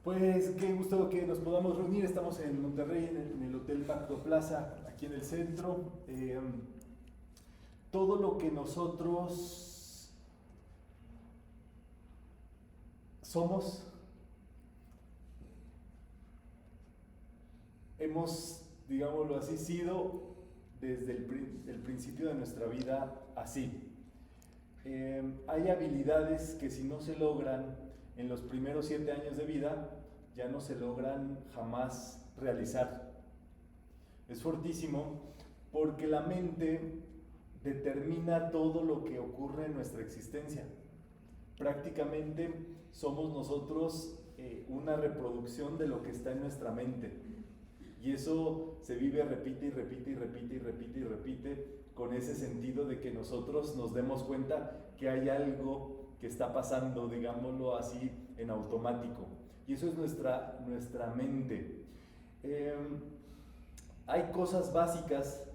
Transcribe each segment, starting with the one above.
Pues qué gusto que nos podamos reunir. Estamos en Monterrey, en el Hotel Pacto Plaza, aquí en el centro. Todo lo que nosotros somos, hemos, digámoslo así, sido desde el principio de nuestra vida así. Hay habilidades que si no se logran en los primeros 7 años de vida, ya no se logran jamás realizar. Es fortísimo porque la mente determina todo lo que ocurre en nuestra existencia. Prácticamente somos nosotros una reproducción de lo que está en nuestra mente. Y eso se vive, repite y repite y repite y repite y repite, con ese sentido de que nosotros nos demos cuenta que hay algo que está pasando, digámoslo así, en automático. Y eso es nuestra mente. Hay cosas básicas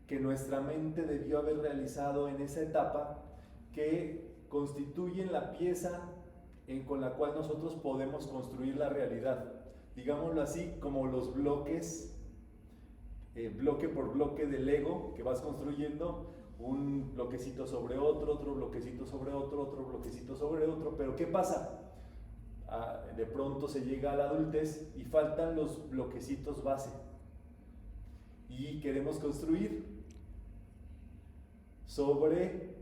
que nuestra mente debió haber realizado en esa etapa que constituyen la pieza con la cual nosotros podemos construir la realidad. Digámoslo así, como los bloques, bloque por bloque de Lego que vas construyendo, un bloquecito sobre otro, otro bloquecito sobre otro, otro bloquecito sobre otro. Pero ¿qué pasa? De pronto se llega a la adultez y faltan los bloquecitos base. Y queremos construir sobre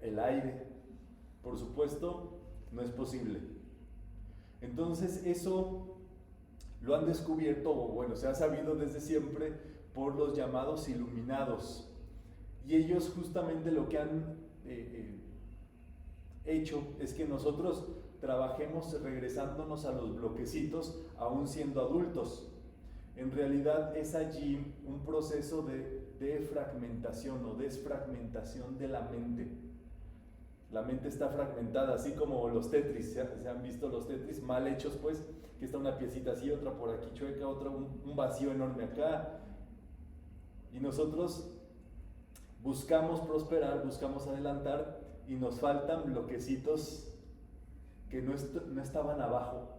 el aire. Por supuesto, no es posible. Entonces eso lo han descubierto, o bueno, se ha sabido desde siempre por los llamados iluminados. Y ellos justamente lo que han hecho es que nosotros trabajemos regresándonos a los bloquecitos aún siendo adultos. En realidad es allí un proceso de fragmentación o desfragmentación de la mente. La mente está fragmentada, así como los Tetris. ¿Se han visto los Tetris mal hechos, pues? Que está una piecita así, otra por aquí chueca, otra un vacío enorme acá. Y nosotros buscamos prosperar, buscamos adelantar y nos faltan bloquecitos que no estaban abajo.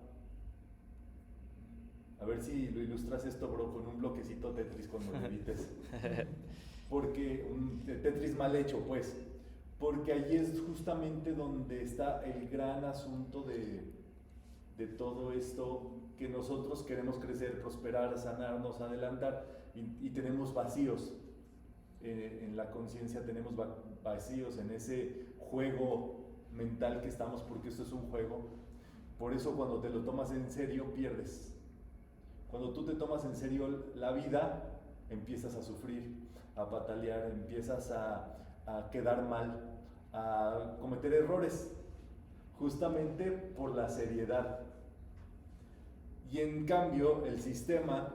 A ver si lo ilustras esto, bro, con un bloquecito Tetris cuando lo edites. Porque un Tetris mal hecho, pues. Porque allí es justamente donde está el gran asunto de todo esto que nosotros queremos crecer, prosperar, sanarnos, adelantar, y tenemos vacíos. En la conciencia tenemos vacíos en ese juego mental que estamos, porque esto es un juego. Por eso cuando te lo tomas en serio, pierdes. Cuando tú te tomas en serio la vida, empiezas a sufrir, a patalear, empiezas a quedar mal, a cometer errores, justamente por la seriedad. Y en cambio, el sistema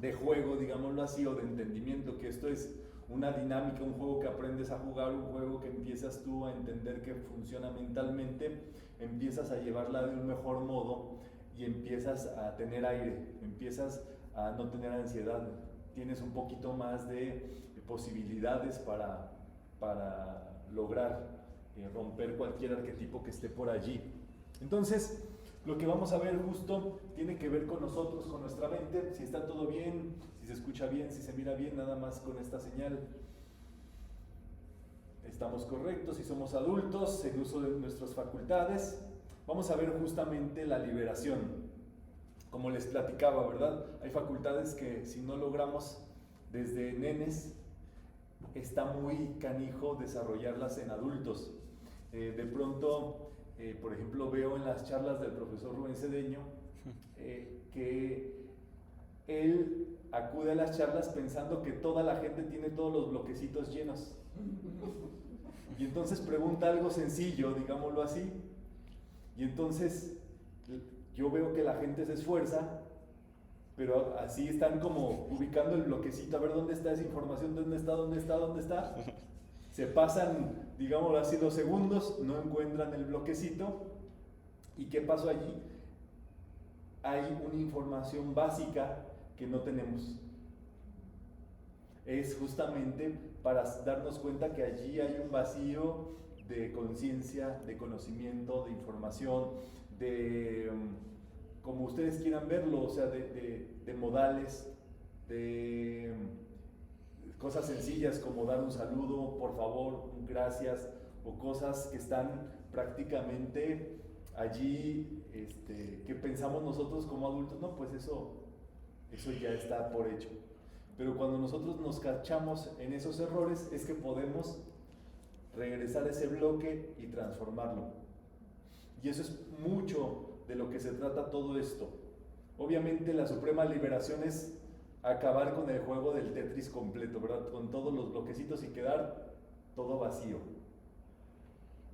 de juego, digámoslo así, o de entendimiento, que esto es una dinámica, un juego que aprendes a jugar, un juego que empiezas tú a entender que funciona mentalmente, empiezas a llevarla de un mejor modo y empiezas a tener aire, empiezas a no tener ansiedad, tienes un poquito más de posibilidades para lograr romper cualquier arquetipo que esté por allí. Entonces, lo que vamos a ver justo tiene que ver con nosotros, con nuestra mente, si está todo bien, si se escucha bien, si se mira bien, nada más con esta señal. Estamos correctos, si somos adultos, en uso de nuestras facultades. Vamos a ver justamente la liberación. Como les platicaba, ¿verdad? Hay facultades que si no logramos desde nenes, está muy canijo desarrollarlas en adultos. De pronto, por ejemplo, veo en las charlas del profesor Rubén Cedeño que él acude a las charlas pensando que toda la gente tiene todos los bloquecitos llenos. Y entonces pregunta algo sencillo, digámoslo así, y entonces yo veo que la gente se esfuerza, pero así están como ubicando el bloquecito, a ver dónde está esa información, dónde está. Se pasan, digámoslo así, 2 segundos, no encuentran el bloquecito. ¿Y qué pasó allí? Hay una información básica que no tenemos. Es justamente para darnos cuenta que allí hay un vacío de conciencia, de conocimiento, de información, de como ustedes quieran verlo, o sea, de modales, de cosas sencillas como dar un saludo, por favor, gracias, o cosas que están prácticamente allí, que pensamos nosotros como adultos, no, pues eso ya está por hecho. Pero cuando nosotros nos cachamos en esos errores es que podemos regresar a ese bloque y transformarlo. Y eso es mucho de lo que se trata todo esto. Obviamente la suprema liberación es acabar con el juego del Tetris completo, ¿verdad? Con todos los bloquecitos y quedar todo vacío.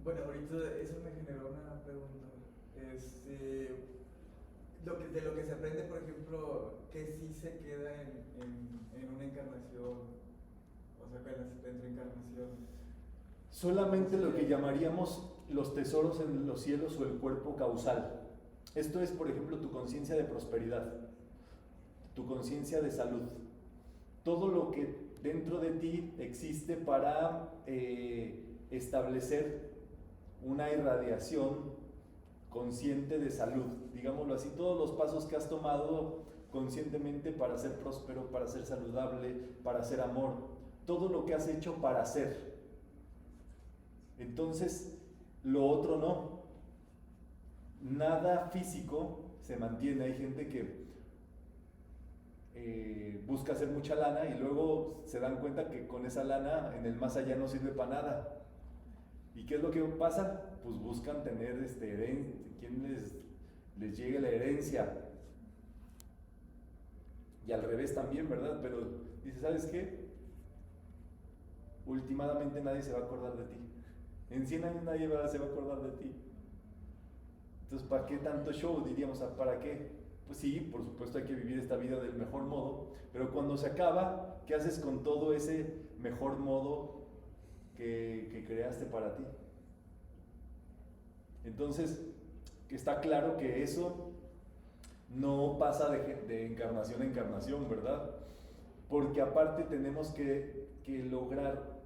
Bueno, ahorita eso me generó una pregunta. De lo que se aprende, por ejemplo, que sí se queda en una encarnación, o sea, entre encarnaciones. Solamente lo que llamaríamos los tesoros en los cielos o el cuerpo causal. Esto es, por ejemplo, tu conciencia de prosperidad, tu conciencia de salud. Todo lo que dentro de ti existe para establecer una irradiación consciente de salud, digámoslo así, todos los pasos que has tomado conscientemente para ser próspero, para ser saludable, para ser amor, todo lo que has hecho para ser. Entonces, lo otro no. Nada físico se mantiene. Hay gente que busca hacer mucha lana y luego se dan cuenta que con esa lana en el más allá no sirve para nada. ¿Y qué es lo que pasa? Pues buscan tener quien les llegue la herencia. Y al revés también, ¿verdad? Pero dice, ¿sabes qué? Últimamente nadie se va a acordar de ti. En 100 años nadie se va a acordar de ti. Entonces, ¿para qué tanto show? Diríamos, ¿para qué? Pues sí, por supuesto hay que vivir esta vida del mejor modo, pero cuando se acaba, ¿qué haces con todo ese mejor modo que creaste para ti? Entonces, está claro que eso no pasa de encarnación a encarnación, ¿verdad? Porque aparte tenemos que lograr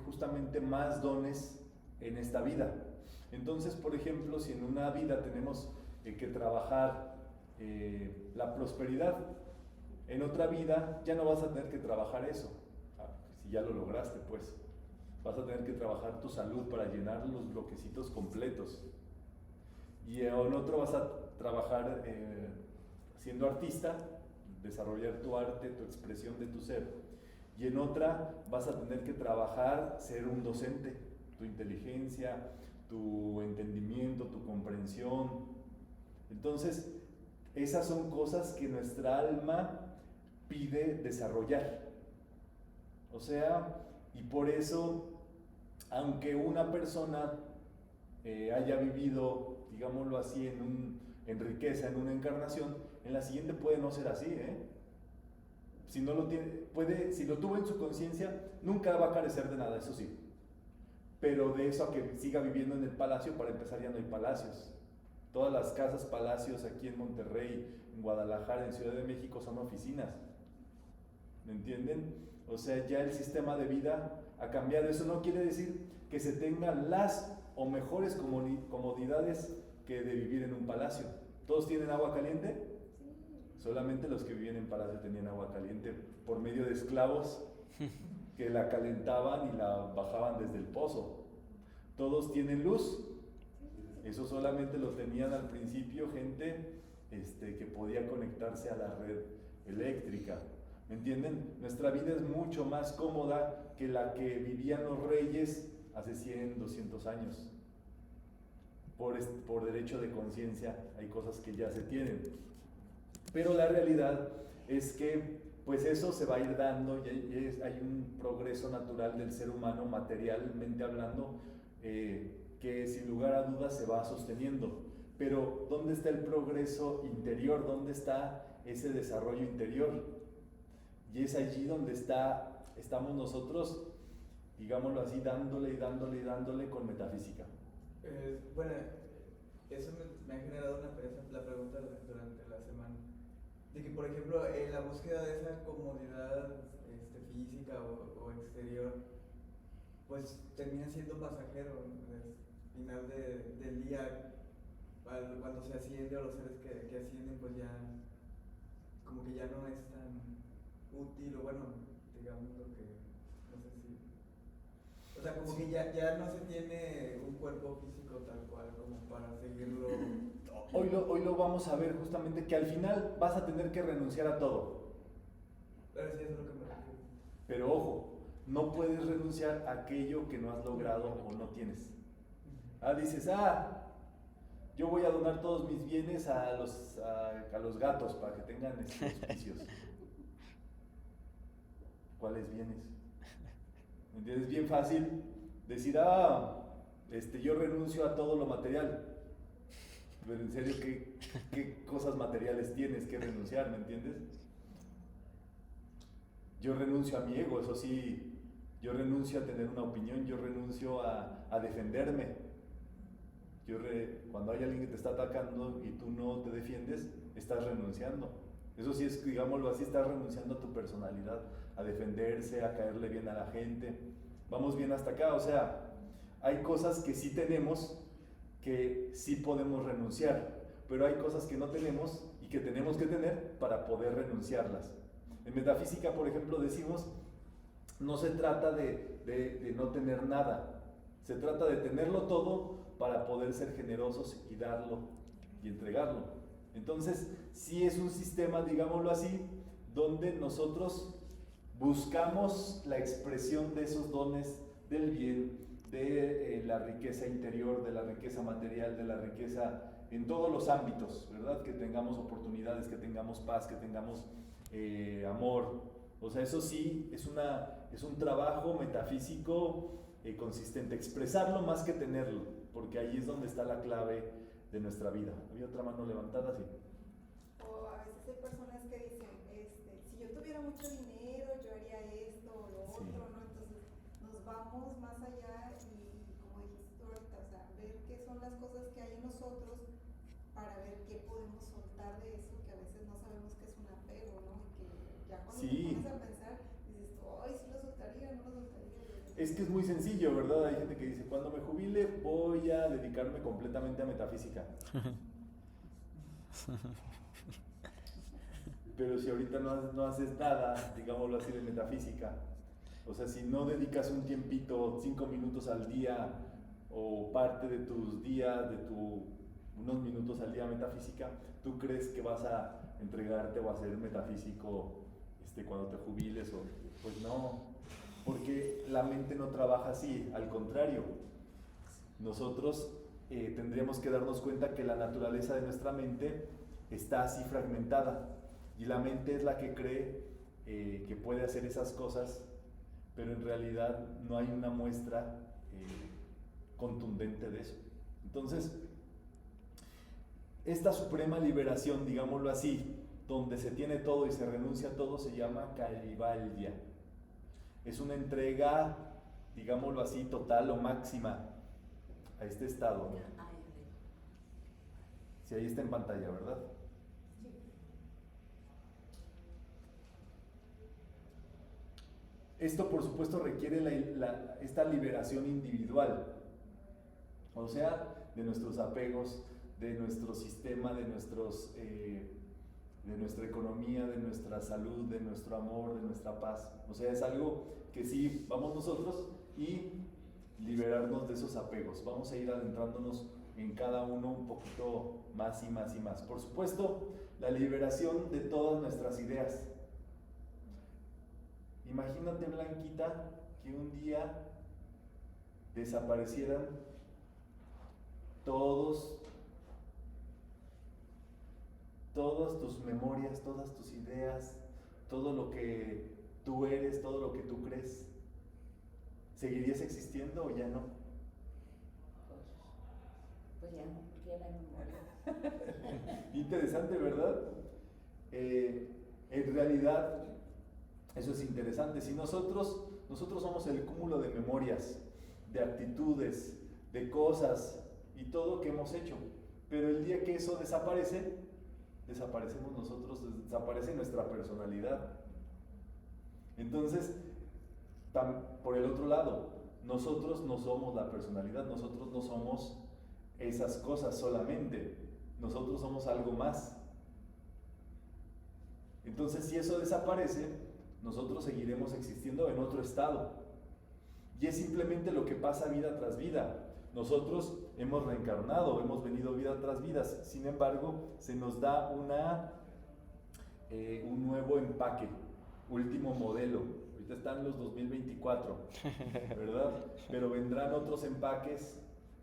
justamente más dones en esta vida. Entonces, por ejemplo, si en una vida tenemos que trabajar la prosperidad, en otra vida ya no vas a tener que trabajar eso. Si ya lo lograste, pues vas a tener que trabajar tu salud para llenar los bloquecitos completos. Y en otro vas a trabajar siendo artista, desarrollar tu arte, tu expresión de tu ser. Y en otra vas a tener que trabajar ser un docente, tu inteligencia, tu entendimiento, tu comprensión. Entonces, esas son cosas que nuestra alma pide desarrollar. O sea, y por eso, aunque una persona haya vivido, digámoslo así, en riqueza, en una encarnación, en la siguiente puede no ser así, Si no lo tiene, si lo tuvo en su conciencia, nunca va a carecer de nada, eso sí. Pero de eso a que siga viviendo en el palacio, para empezar ya no hay palacios. Todas las casas, palacios aquí en Monterrey, en Guadalajara, en Ciudad de México son oficinas. ¿Me entienden? O sea, ya el sistema de vida ha cambiado. Eso no quiere decir que se tengan las o mejores comodidades que de vivir en un palacio. ¿Todos tienen agua caliente? Solamente los que vivían en palacio tenían agua caliente por medio de esclavos que la calentaban y la bajaban desde el pozo. ¿Todos tienen luz? Eso solamente lo tenían al principio gente que podía conectarse a la red eléctrica. ¿Me entienden? Nuestra vida es mucho más cómoda que la que vivían los reyes hace 100, 200 años. Por derecho de conciencia hay cosas que ya se tienen. Pero la realidad es que pues eso se va a ir dando y hay un progreso natural del ser humano, materialmente hablando, que sin lugar a dudas se va sosteniendo. Pero ¿dónde está el progreso interior? ¿Dónde está ese desarrollo interior? Y es allí donde estamos nosotros, digámoslo así, dándole y dándole y dándole con metafísica. Bueno, eso me ha generado la pregunta durante la semana. De que, por ejemplo, en la búsqueda de esa comodidad física o exterior, pues termina siendo pasajero. Al final del día, cuando se asciende o los seres que ascienden, pues ya como que ya no es tan útil o bueno, digamos lo que, no sé si, o sea, como que ya no se tiene un cuerpo físico tal cual como para seguirlo. Hoy lo vamos a ver justamente que al final vas a tener que renunciar a todo. Pero sí es lo que me refiero. Pero ojo, no puedes renunciar a aquello que no has logrado o no tienes. Dices, yo voy a donar todos mis bienes a los gatos para que tengan hospicios. ¿Cuáles bienes? ¿Me entiendes? Es bien fácil decir, yo renuncio a todo lo material. Pero en serio, ¿qué cosas materiales tienes que renunciar? ¿Me entiendes? Yo renuncio a mi ego, eso sí, yo renuncio a tener una opinión, yo renuncio a defenderme. Cuando hay alguien que te está atacando y tú no te defiendes, estás renunciando. Eso sí es, digámoslo así, estás renunciando a tu personalidad, a defenderse, a caerle bien a la gente. Vamos bien hasta acá, o sea, hay cosas que sí tenemos, que sí podemos renunciar, pero hay cosas que no tenemos y que tenemos que tener para poder renunciarlas. En metafísica, por ejemplo, decimos, no se trata de no tener nada, se trata de tenerlo todo para poder ser generosos y darlo y entregarlo. Entonces, sí es un sistema, digámoslo así, donde nosotros buscamos la expresión de esos dones del bien, de la riqueza interior, de la riqueza material, de la riqueza en todos los ámbitos, ¿verdad? Que tengamos oportunidades, que tengamos paz, que tengamos amor. O sea, eso sí es un trabajo metafísico consistente, expresarlo más que tenerlo, porque ahí es donde está la clave de nuestra vida. Había otra mano levantada, sí. O a veces hay personas que dicen, si yo tuviera mucho dinero, yo haría esto o lo otro, ¿no? Entonces nos vamos más allá y como dijiste tú ahorita, o sea, ver qué son las cosas que hay en nosotros para ver qué podemos soltar de eso, que a veces no sabemos que es un apego, ¿no? Y que ya cuando te pones a pensar, dices tú, ay, sí lo soltaría, no lo soltaría. Es que es muy sencillo, ¿verdad? Hay gente que dice, cuando me jubile voy a dedicarme completamente a metafísica. Pero si ahorita no haces nada, digámoslo así, de metafísica, o sea, si no dedicas un tiempito, 5 minutos al día, o parte de tus días, unos minutos al día a metafísica, ¿tú crees que vas a entregarte o a ser metafísico cuando te jubiles? Pues no. Porque la mente no trabaja así, al contrario. Nosotros tendríamos que darnos cuenta que la naturaleza de nuestra mente está así fragmentada y la mente es la que cree que puede hacer esas cosas, pero en realidad no hay una muestra contundente de eso. Entonces, esta suprema liberación, digámoslo así, donde se tiene todo y se renuncia a todo, se llama Kaivalya. Es una entrega, digámoslo así, total o máxima a este estado. Sí, ahí está en pantalla, ¿verdad? Esto, por supuesto, requiere esta liberación individual, o sea, de nuestros apegos, de nuestro sistema, de nuestra economía, de nuestra salud, de nuestro amor, de nuestra paz. O sea, es algo que sí vamos nosotros y liberarnos de esos apegos. Vamos a ir adentrándonos en cada uno un poquito más y más y más. Por supuesto, la liberación de todas nuestras ideas. Imagínate, Blanquita, que un día desaparecieran todas tus memorias, todas tus ideas, todo lo que tú eres, todo lo que tú crees. ¿Seguirías existiendo o ya no? Pues ya no, porque ya no hay memoria. Interesante, ¿verdad? En realidad, eso es interesante. Si nosotros somos el cúmulo de memorias, de actitudes, de cosas y todo que hemos hecho, pero el día que eso desaparece, desaparecemos nosotros, desaparece nuestra personalidad. Entonces, por el otro lado, nosotros no somos la personalidad, nosotros no somos esas cosas solamente. Nosotros somos algo más. Entonces, si eso desaparece, nosotros seguiremos existiendo en otro estado. Y es simplemente lo que pasa vida tras vida. Nosotros hemos reencarnado, hemos venido vida tras vida. Sin embargo, se nos da un nuevo empaque, último modelo. Ahorita están los 2024, ¿verdad? Pero vendrán otros empaques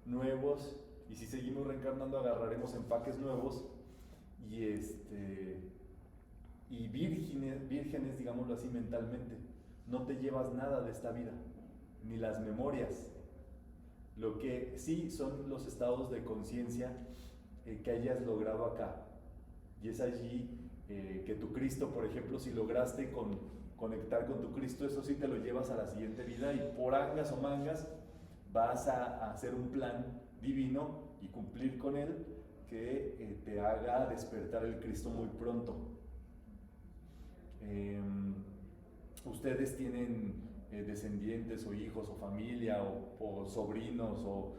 nuevos, y si seguimos reencarnando agarraremos empaques nuevos y vírgenes, digámoslo así, mentalmente. No te llevas nada de esta vida, ni las memorias. Lo que sí son los estados de conciencia que hayas logrado acá. Y es allí que tu Cristo, por ejemplo, si lograste conectar con tu Cristo, eso sí te lo llevas a la siguiente vida, y por angas o mangas vas a hacer un plan divino y cumplir con él que te haga despertar el Cristo muy pronto. Ustedes tienen descendientes o hijos o familia o sobrinos o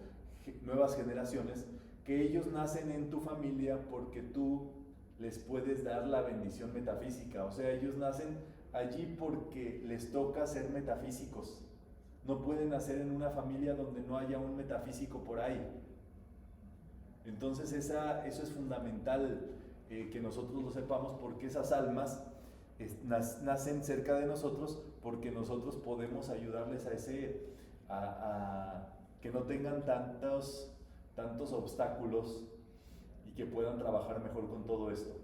nuevas generaciones que ellos nacen en tu familia porque tú les puedes dar la bendición metafísica. O sea, ellos nacen allí porque les toca ser metafísicos. No pueden nacer en una familia donde no haya un metafísico por ahí. Entonces eso es fundamental que nosotros lo sepamos, porque esas almas nacen cerca de nosotros, porque nosotros podemos ayudarles a que no tengan tantos obstáculos y que puedan trabajar mejor con todo esto.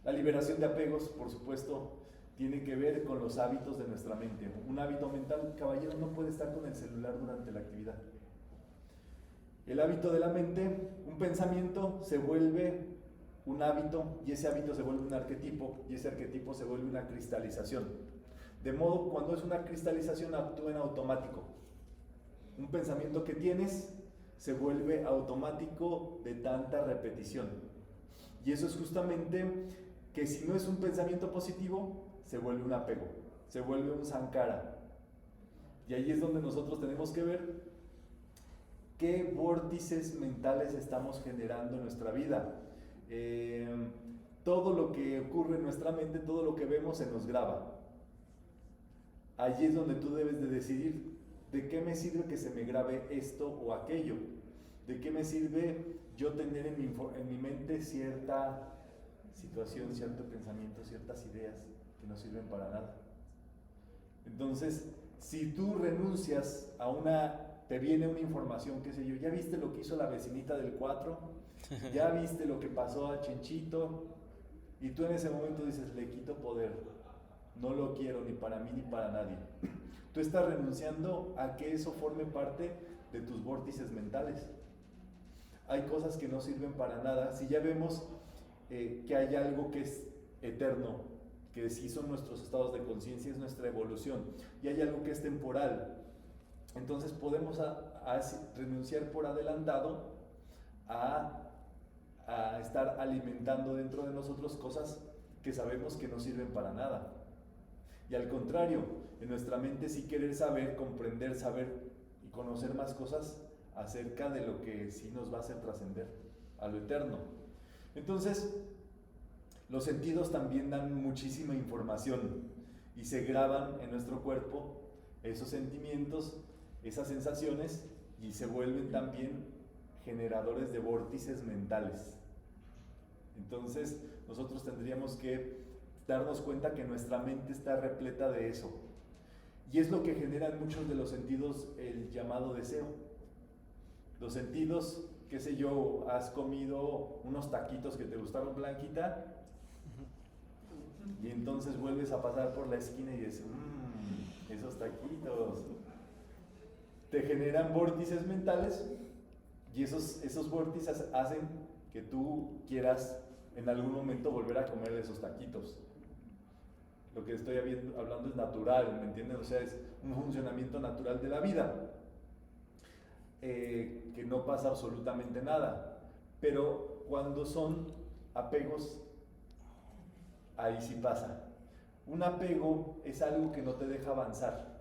La liberación de apegos, por supuesto, tiene que ver con los hábitos de nuestra mente. Un hábito mental, caballero, no puede estar con el celular durante la actividad. El hábito de la mente, un pensamiento se vuelve un hábito, y ese hábito se vuelve un arquetipo, y ese arquetipo se vuelve una cristalización. De modo, cuando es una cristalización, actúa en automático. Un pensamiento que tienes se vuelve automático de tanta repetición. Y eso es justamente que si no es un pensamiento positivo, se vuelve un apego, se vuelve un sankara. Y ahí es donde nosotros tenemos que ver qué vórtices mentales estamos generando en nuestra vida. Todo lo que ocurre en nuestra mente, todo lo que vemos se nos graba. Allí es donde tú debes de decidir de qué me sirve que se me grabe esto o aquello. De qué me sirve yo tener en mi mente cierta situación, cierto pensamiento, ciertas ideas que no sirven para nada. Entonces, si tú renuncias te viene una información, qué sé yo, ¿ya viste lo que hizo la vecinita del 4? ¿Ya viste lo que pasó a Chenchito? Y tú en ese momento dices, le quito poder, no lo quiero ni para mí ni para nadie. Tú estás renunciando a que eso forme parte de tus vórtices mentales. Hay cosas que no sirven para nada. Si ya vemos que hay algo que es eterno, que sí son nuestros estados de conciencia, es nuestra evolución, y hay algo que es temporal, entonces podemos renunciar por adelantado a estar alimentando dentro de nosotros cosas que sabemos que no sirven para nada. Y al contrario, en nuestra mente sí querer saber, comprender, saber y conocer más cosas acerca de lo que sí nos va a hacer trascender a lo eterno. Entonces, los sentidos también dan muchísima información y se graban en nuestro cuerpo esos sentimientos, esas sensaciones, y se vuelven también generadores de vórtices mentales. Entonces, nosotros tendríamos que darnos cuenta que nuestra mente está repleta de eso. Y es lo que genera en muchos de los sentidos el llamado deseo. Los sentidos, qué sé yo, has comido unos taquitos que te gustaron, Blanquita, y entonces vuelves a pasar por la esquina y dices, esos taquitos. Te generan vórtices mentales, y esos vórtices hacen que tú quieras en algún momento volver a comer esos taquitos. Lo que estoy hablando es natural, ¿me entienden? O sea, es un funcionamiento natural de la vida, que no pasa absolutamente nada. Pero cuando son apegos, ahí sí pasa. Un apego es algo que no te deja avanzar.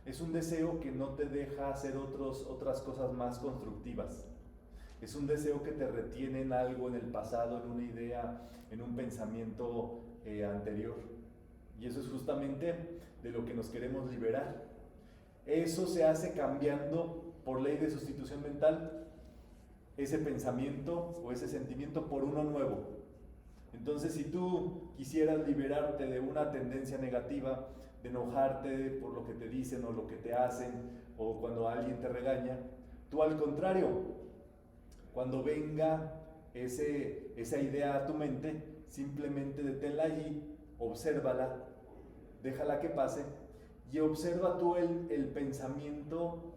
Es un deseo que no te deja hacer otras cosas más constructivas. Es un deseo que te retiene en algo, en el pasado, en una idea, en un pensamiento anterior. Y eso es justamente de lo que nos queremos liberar. Eso se hace cambiando por ley de sustitución mental ese pensamiento o ese sentimiento por uno nuevo. Entonces, si tú quisieras liberarte de una tendencia negativa, de enojarte por lo que te dicen o lo que te hacen, o cuando alguien te regaña, tú al contrario, cuando venga esa idea a tu mente, simplemente deténla allí, obsérvala, déjala que pase y observa tú el pensamiento,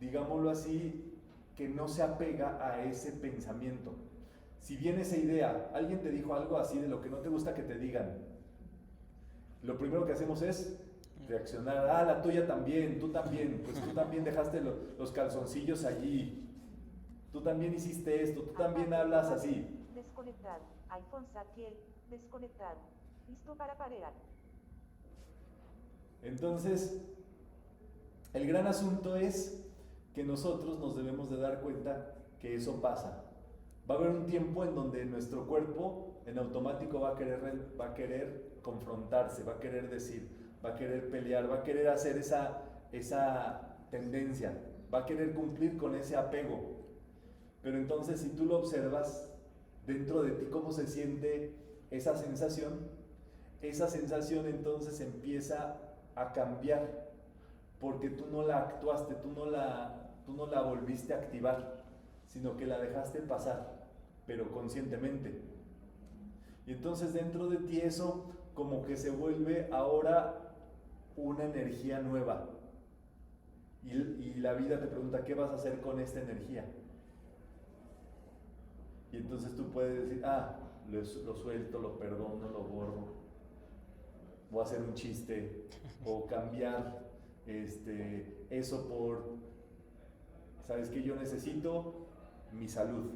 digámoslo así, que no se apega a ese pensamiento. Si viene esa idea, alguien te dijo algo así de lo que no te gusta que te digan, lo primero que hacemos es reaccionar. Ah, la tuya también, tú también, pues tú también dejaste los calzoncillos allí, tú también hiciste esto, tú también hablas así. Desconectado. iPhone Satiel, desconectado. Listo para parear. Entonces, el gran asunto es que nosotros nos debemos de dar cuenta que eso pasa. Va a haber un tiempo en donde nuestro cuerpo en automático va a querer confrontarse, va a querer decir, va a querer pelear, va a querer hacer esa tendencia, va a querer cumplir con ese apego. Pero entonces, si tú lo observas dentro de ti, cómo se siente esa sensación entonces empieza a cambiar, porque tú no la actuaste, tú no la volviste a activar, sino que la dejaste pasar, pero conscientemente. Y entonces dentro de ti eso como que se vuelve ahora una energía nueva. Y la vida te pregunta, ¿qué vas a hacer con esta energía? Y entonces tú puedes decir, lo suelto, lo perdono, lo borro, voy a hacer un chiste, o cambiar eso por, ¿sabes qué? Yo necesito mi salud.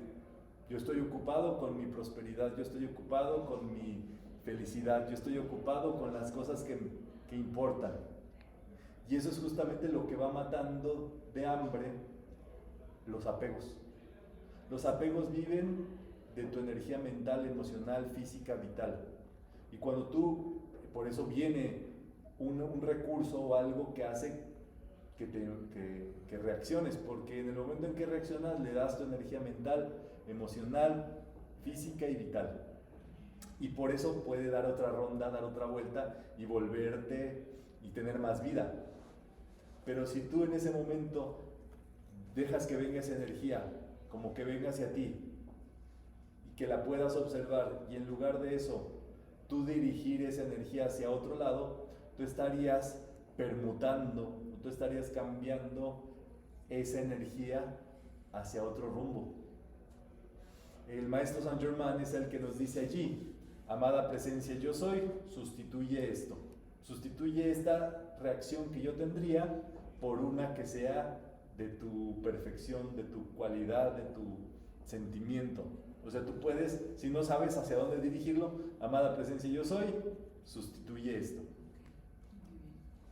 Yo estoy ocupado con mi prosperidad, yo estoy ocupado con mi felicidad, yo estoy ocupado con las cosas que importan. Y eso es justamente lo que va matando de hambre los apegos. Los apegos viven de tu energía mental, emocional, física, vital. Y cuando tú, por eso viene un recurso o algo que hace que reacciones, porque en el momento en que reaccionas le das tu energía mental, emocional, física y vital. Y por eso puede dar otra ronda, dar otra vuelta y volverte y tener más vida. Pero si tú en ese momento dejas que venga esa energía, como que venga hacia ti, y que la puedas observar, y en lugar de eso, tú dirigir esa energía hacia otro lado, tú estarías permutando, tú estarías cambiando esa energía hacia otro rumbo. El maestro Saint Germain es el que nos dice allí, amada presencia yo soy, sustituye esto, sustituye esta reacción que yo tendría por una que sea de tu perfección, de tu cualidad, de tu sentimiento. O sea, tú puedes, si no sabes hacia dónde dirigirlo, amada presencia yo soy, sustituye esto,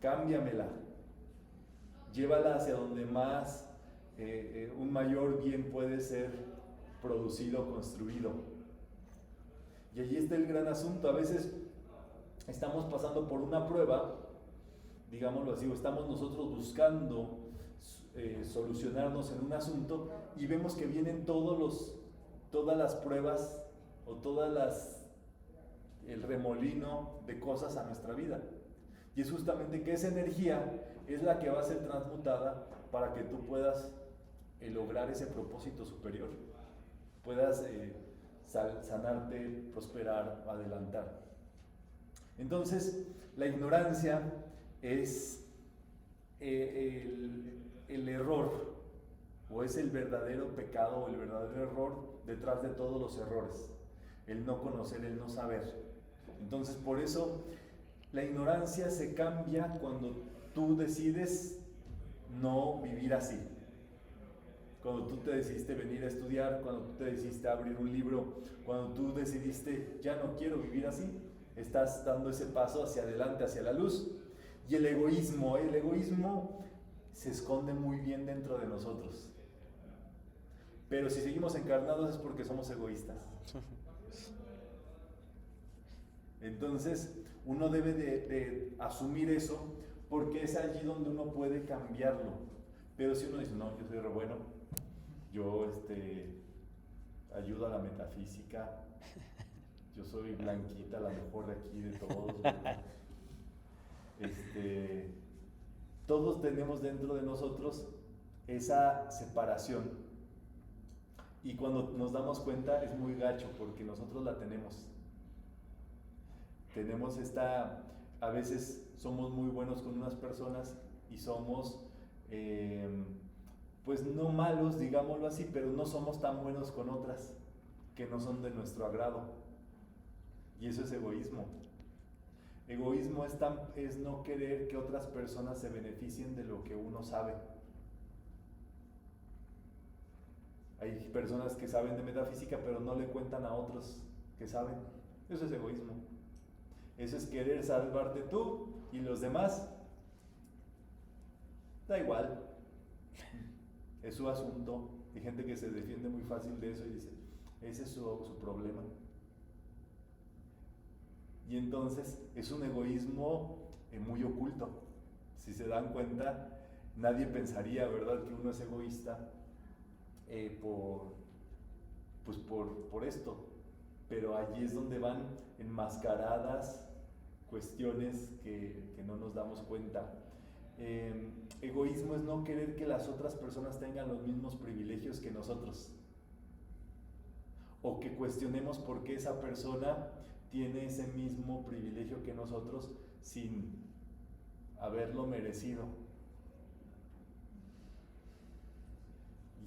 cámbiamela, llévala hacia donde más un mayor bien puede ser producido, construido. Y allí está el gran asunto. A veces estamos pasando por una prueba, digámoslo así, o estamos nosotros buscando solucionarnos en un asunto y vemos que vienen todas las pruebas o el remolino de cosas a nuestra vida. Y es justamente que esa energía es la que va a ser transmutada para que tú puedas lograr ese propósito superior, puedas sanarte, prosperar, adelantar. Entonces, la ignorancia es el error, o es el verdadero pecado o el verdadero error detrás de todos los errores, el no conocer, el no saber. Entonces, por eso la ignorancia se cambia cuando tú decides no vivir así. Cuando tú te decidiste venir a estudiar, cuando tú te decidiste abrir un libro, cuando tú decidiste ya no quiero vivir así, estás dando ese paso hacia adelante, hacia la luz. Y el egoísmo se esconde muy bien dentro de nosotros. Pero si seguimos encarnados es porque somos egoístas. Entonces, uno debe de asumir eso, porque es allí donde uno puede cambiarlo. Pero si uno dice, no, yo soy re bueno, yo ayudo a la metafísica, yo soy Blanquita, la mejor de aquí de todos, ¿verdad? Todos tenemos dentro de nosotros esa separación, y cuando nos damos cuenta es muy gacho, porque nosotros la tenemos a veces somos muy buenos con unas personas y somos pues no malos, digámoslo así, pero no somos tan buenos con otras que no son de nuestro agrado, y eso es egoísmo. Egoísmo es no querer que otras personas se beneficien de lo que uno sabe. Hay personas que saben de metafísica pero no le cuentan a otros que saben. Eso es egoísmo. Eso es querer salvarte tú y los demás. Da igual. Es su asunto. Hay gente que se defiende muy fácil de eso y dice, ese es su problema. Y entonces es un egoísmo muy oculto. Si se dan cuenta, nadie pensaría, ¿verdad?, que uno es egoísta por esto. Pero allí es donde van enmascaradas cuestiones que no nos damos cuenta. Egoísmo es no querer que las otras personas tengan los mismos privilegios que nosotros, o que cuestionemos por qué esa persona tiene ese mismo privilegio que nosotros sin haberlo merecido.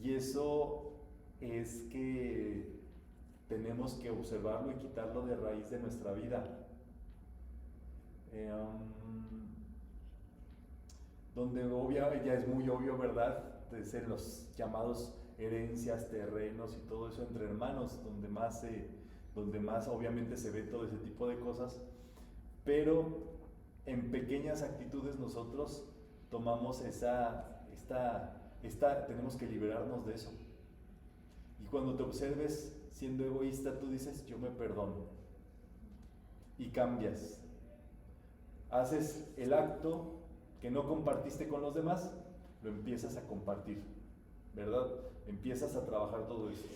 Y eso es que tenemos que observarlo y quitarlo de raíz de nuestra vida. Donde ya es muy obvio, ¿verdad?, de los llamados herencias, terrenos y todo eso entre hermanos, donde más obviamente se ve todo ese tipo de cosas, pero en pequeñas actitudes nosotros tomamos tenemos que liberarnos de eso. Y cuando te observes siendo egoísta, tú dices, yo me perdono, y cambias. Haces el acto que no compartiste con los demás, lo empiezas a compartir, ¿verdad? Empiezas a trabajar todo eso.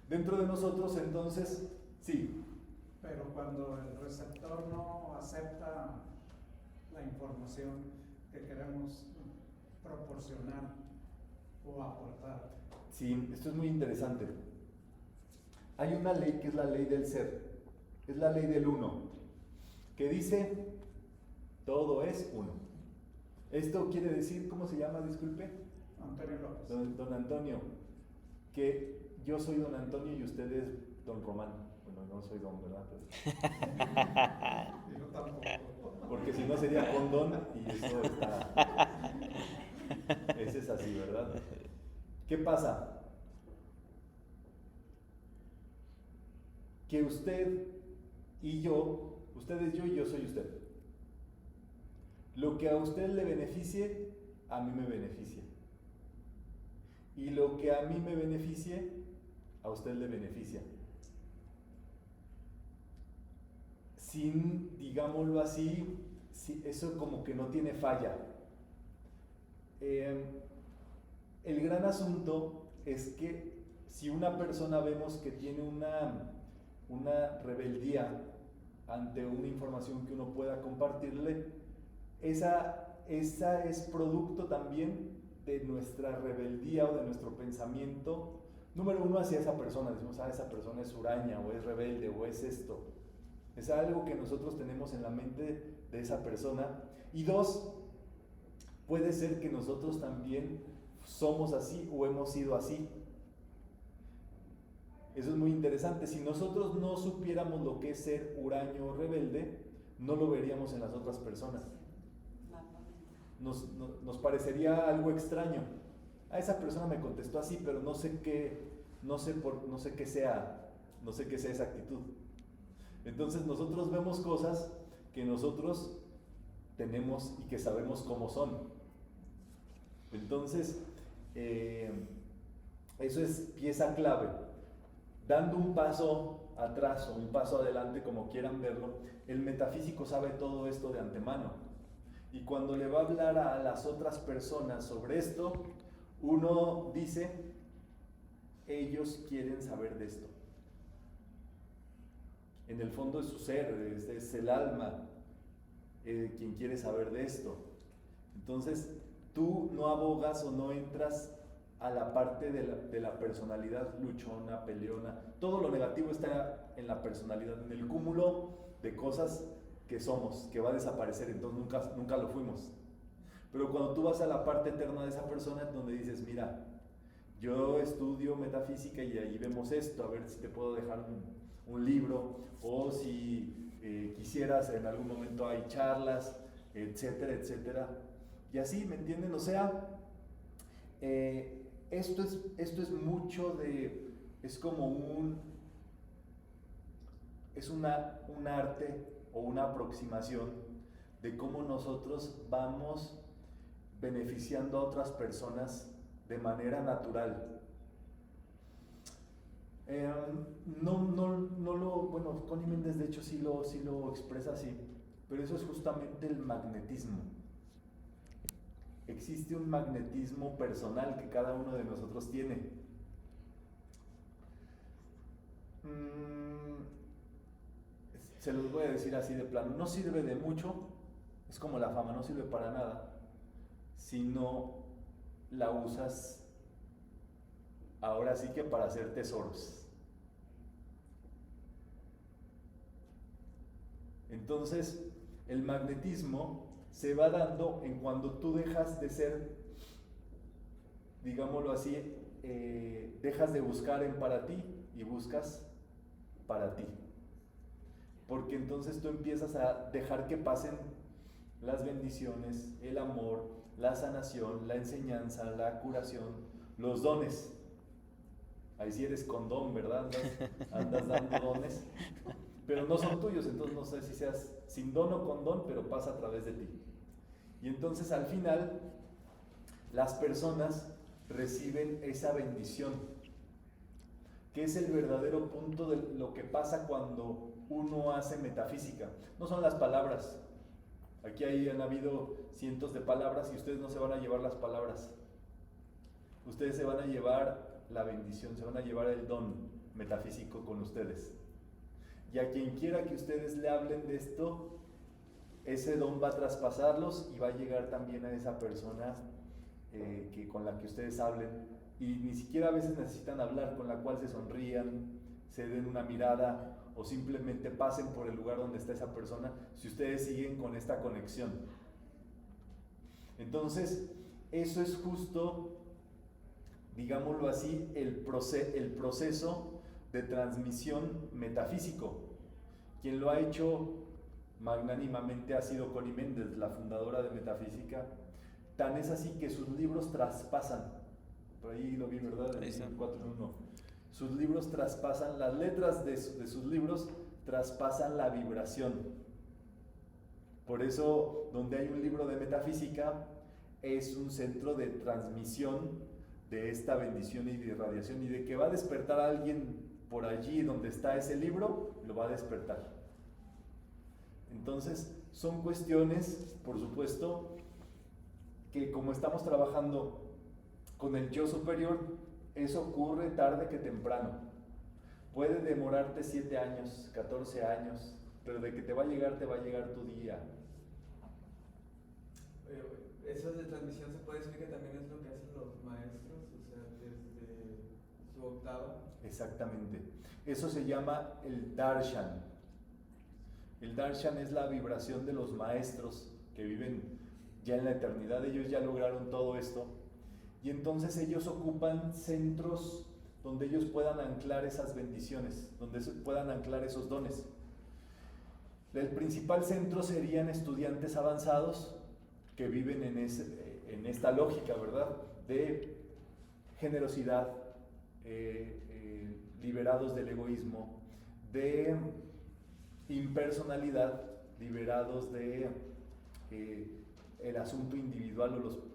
Dentro de nosotros, entonces, sí. Pero cuando el receptor no acepta la información que queremos proporcionar o aportar. Sí, esto es muy interesante. Hay una ley que es la ley del ser, es la ley del uno, que dice, todo es uno. Esto quiere decir, ¿cómo se llama? Disculpe. Antonio López. Don Antonio, que yo soy don Antonio y usted es don Román. Bueno, no soy don, ¿verdad? Yo tampoco. Porque si no sería con don, y eso está... Ese es así, ¿verdad? ¿Qué pasa? Que usted y yo, usted es yo y yo soy usted. Lo que a usted le beneficie, a mí me beneficia. Y lo que a mí me beneficie, a usted le beneficia. Sin, digámoslo así, eso como que no tiene falla. El gran asunto es que si una persona vemos que tiene una rebeldía ante una información que uno pueda compartirle, esa es producto también de nuestra rebeldía o de nuestro pensamiento, número uno, hacia esa persona. Decimos, esa persona es huraña, o es rebelde, o es esto. Es algo que nosotros tenemos en la mente de esa persona. Y dos, puede ser que nosotros también somos así o hemos sido así. Eso es muy interesante. Si nosotros no supiéramos lo que es ser huraño o rebelde, no lo veríamos en las otras personas. Nos parecería algo extraño. Esa persona me contestó así, pero no sé qué sea esa actitud. Entonces nosotros vemos cosas que nosotros tenemos y que sabemos cómo son. Entonces, Eso es pieza clave. Dando un paso atrás o un paso adelante, como quieran verlo, el metafísico sabe todo esto de antemano. Y cuando le va a hablar a las otras personas sobre esto, uno dice, ellos quieren saber de esto. En el fondo de su ser, es el alma quien quiere saber de esto. Entonces, tú no abogas o no entras a la parte de la personalidad luchona, peleona. Todo lo negativo está en la personalidad, en el cúmulo de cosas que somos, que va a desaparecer, entonces nunca lo fuimos. Pero cuando tú vas a la parte eterna de esa persona, donde dices, mira, yo estudio metafísica y ahí vemos esto, a ver si te puedo dejar un libro, o si quisieras, en algún momento hay charlas, etcétera, etcétera. Y así, ¿me entienden? O sea, esto es mucho de, es como un arte o una aproximación de cómo nosotros vamos beneficiando a otras personas de manera natural. Bueno, Connie Méndez de hecho sí lo expresa así, pero eso es justamente el magnetismo. Existe un magnetismo personal que cada uno de nosotros tiene. Se los voy a decir así de plano, no sirve de mucho, es como la fama, no sirve para nada si no la usas ahora sí que para hacer tesoros. Entonces, el magnetismo se va dando en cuando tú dejas de ser, digámoslo así, dejas de buscar en para ti y buscas para ti. Porque entonces tú empiezas a dejar que pasen las bendiciones, el amor, la sanación, la enseñanza, la curación, los dones. Ahí sí eres con don, ¿verdad? Andas dando dones, pero no son tuyos, entonces no sé si seas sin don o con don, pero pasa a través de ti. Y entonces al final, las personas reciben esa bendición, que es el verdadero punto de lo que pasa cuando uno hace metafísica. No son las palabras. Aquí han habido cientos de palabras y ustedes no se van a llevar las palabras. Ustedes se van a llevar la bendición, se van a llevar el don metafísico con ustedes. Y a quien quiera que ustedes le hablen de esto, ese don va a traspasarlos y va a llegar también a esa persona con la que ustedes hablen. Y ni siquiera a veces necesitan hablar, con la cual se sonrían, se den una mirada o simplemente pasen por el lugar donde está esa persona, si ustedes siguen con esta conexión. Entonces, eso es justo, digámoslo así, el proceso de transmisión metafísico. Quien lo ha hecho magnánimamente ha sido Connie Méndez, la fundadora de Metafísica. Tan es así que sus libros traspasan, por ahí lo vi, ¿verdad? En 4:1. Sus libros traspasan, las letras de sus libros traspasan la vibración. Por eso, donde hay un libro de metafísica, es un centro de transmisión de esta bendición y de irradiación, y de que va a despertar a alguien por allí donde está ese libro, lo va a despertar. Entonces, son cuestiones, por supuesto, que como estamos trabajando con el yo superior, eso ocurre tarde que temprano. Puede demorarte 7 años, 14 años, pero de que te va a llegar tu día. Eso de transmisión se puede decir que también es lo que hacen los maestros, o sea, desde su octava. Exactamente. Eso se llama el darshan. El darshan es la vibración de los maestros que viven ya en la eternidad. Ellos ya lograron todo esto. Y entonces ellos ocupan centros donde ellos puedan anclar esas bendiciones, donde puedan anclar esos dones. El principal centro serían estudiantes avanzados que viven en esta lógica, ¿verdad? De generosidad, liberados del egoísmo, de impersonalidad, liberados de el asunto individual o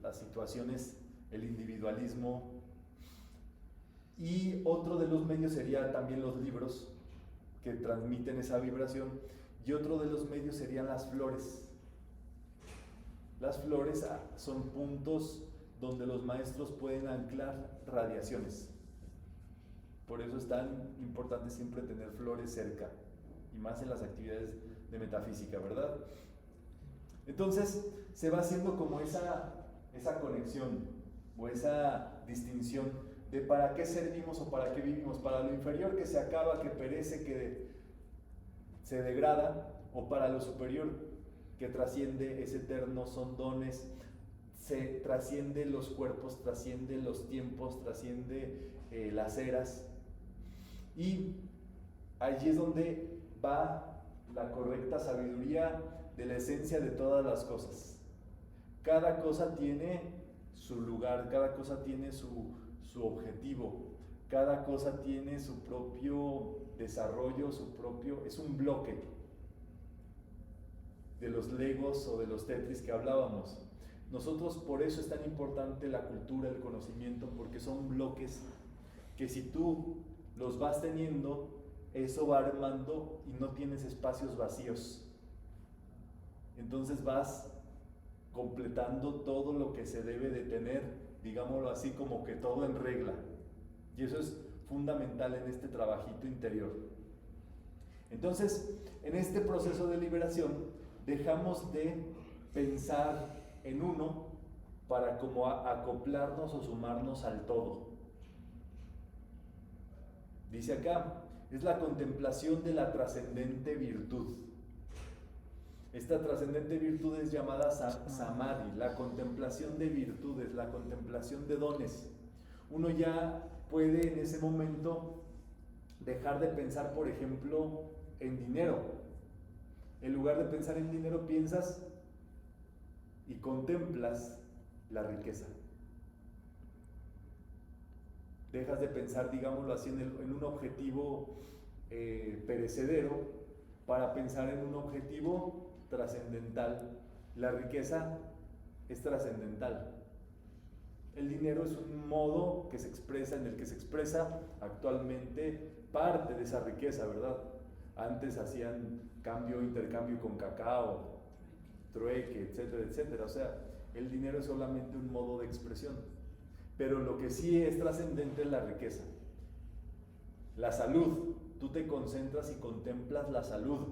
las situaciones, el individualismo, Y otro de los medios sería también los libros que transmiten esa vibración, y otro de los medios serían las flores. Las flores son puntos donde los maestros pueden anclar radiaciones. Por eso es tan importante siempre tener flores cerca, y más en las actividades de metafísica, ¿verdad? Entonces se va haciendo como esa conexión o esa distinción de para qué servimos o para qué vivimos, para lo inferior que se acaba, que perece, que se degrada, o para lo superior que trasciende, es eterno, son dones, se trasciende los cuerpos, trasciende los tiempos, trasciende las eras. Y allí es donde va la correcta sabiduría de la esencia de todas las cosas. Cada cosa tiene su lugar, cada cosa tiene su objetivo, cada cosa tiene su propio desarrollo, es un bloque de los Legos o de los Tetris que hablábamos. Nosotros, por eso es tan importante la cultura, el conocimiento, porque son bloques que si tú los vas teniendo, eso va armando y no tienes espacios vacíos. Entonces vas completando todo lo que se debe de tener, digámoslo así, como que todo en regla. Y eso es fundamental en este trabajito interior. Entonces, en este proceso de liberación, dejamos de pensar en uno para como acoplarnos o sumarnos al todo. Dice acá, es la contemplación de la trascendente virtud. Esta trascendente virtud es llamada samadhi, la contemplación de virtudes, la contemplación de dones. Uno ya puede en ese momento dejar de pensar, por ejemplo, en dinero. En lugar de pensar en dinero, piensas y contemplas la riqueza. Dejas de pensar, digámoslo así, en un objetivo perecedero para pensar en un objetivo trascendental. La riqueza es trascendental. El dinero es un modo que se expresa, en el que se expresa actualmente parte de esa riqueza, ¿verdad? Antes hacían intercambio con cacao, trueque, etcétera, etcétera. O sea, el dinero es solamente un modo de expresión. Pero lo que sí es trascendente es la riqueza. La salud, tú te concentras y contemplas la salud.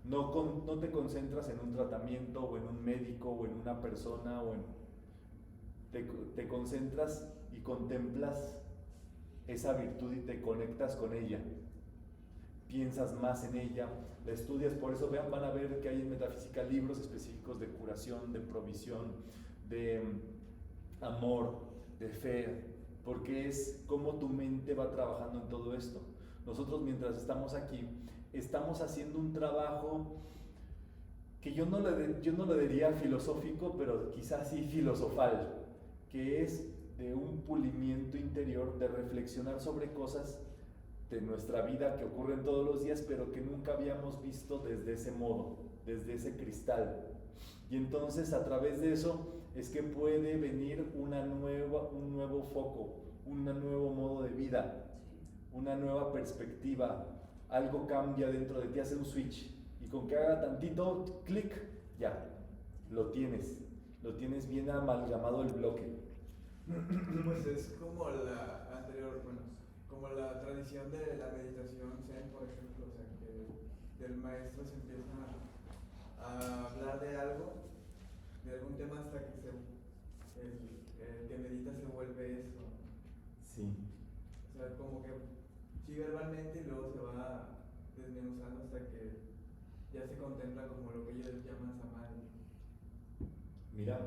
No te concentras en un tratamiento o en un médico o en una persona te concentras y contemplas esa virtud y te conectas con ella. Piensas más en ella, la estudias. Por eso van a ver que hay en metafísica libros específicos de curación, de provisión, de amor, de fe, porque es como tu mente va trabajando en todo esto. Nosotros, mientras estamos aquí, estamos haciendo un trabajo que yo no lo diría filosófico, pero quizás sí filosofal, que es de un pulimiento interior, de reflexionar sobre cosas de nuestra vida que ocurren todos los días, pero que nunca habíamos visto desde ese modo, desde ese cristal. Y entonces a través de eso es que puede venir un nuevo foco, un nuevo modo de vida, una nueva perspectiva. Algo cambia dentro de ti, hace un switch, y con que haga tantito clic, ya, lo tienes bien amalgamado el bloque. Pues es como la anterior, bueno, como la tradición de la meditación Zen, por ejemplo, o sea, que el maestro se empieza a hablar de algo, de algún tema, hasta que el que medita se vuelve eso. Sí. O sea, como que sí verbalmente y luego se va desmenuzando hasta que ya se contempla como lo que ellos llaman samadhi. Mira,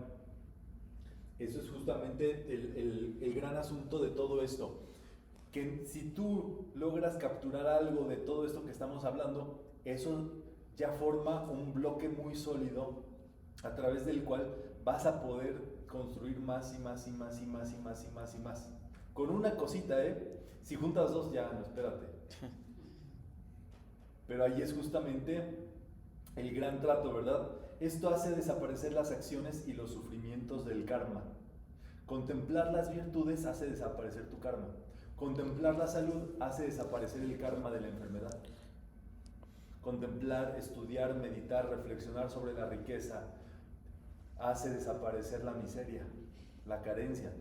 eso es justamente el gran asunto de todo esto, que si tú logras capturar algo de todo esto que estamos hablando, eso ya forma un bloque muy sólido a través del cual vas a poder construir más y más y más y más y más y más y más. Con una cosita, si juntas dos, ya, no, espérate. Pero ahí es justamente el gran trato, ¿verdad? Esto hace desaparecer las acciones y los sufrimientos del karma. Contemplar las virtudes hace desaparecer tu karma. Contemplar la salud hace desaparecer el karma de la enfermedad. Contemplar, estudiar, meditar, reflexionar sobre la riqueza hace desaparecer la miseria, la carencia.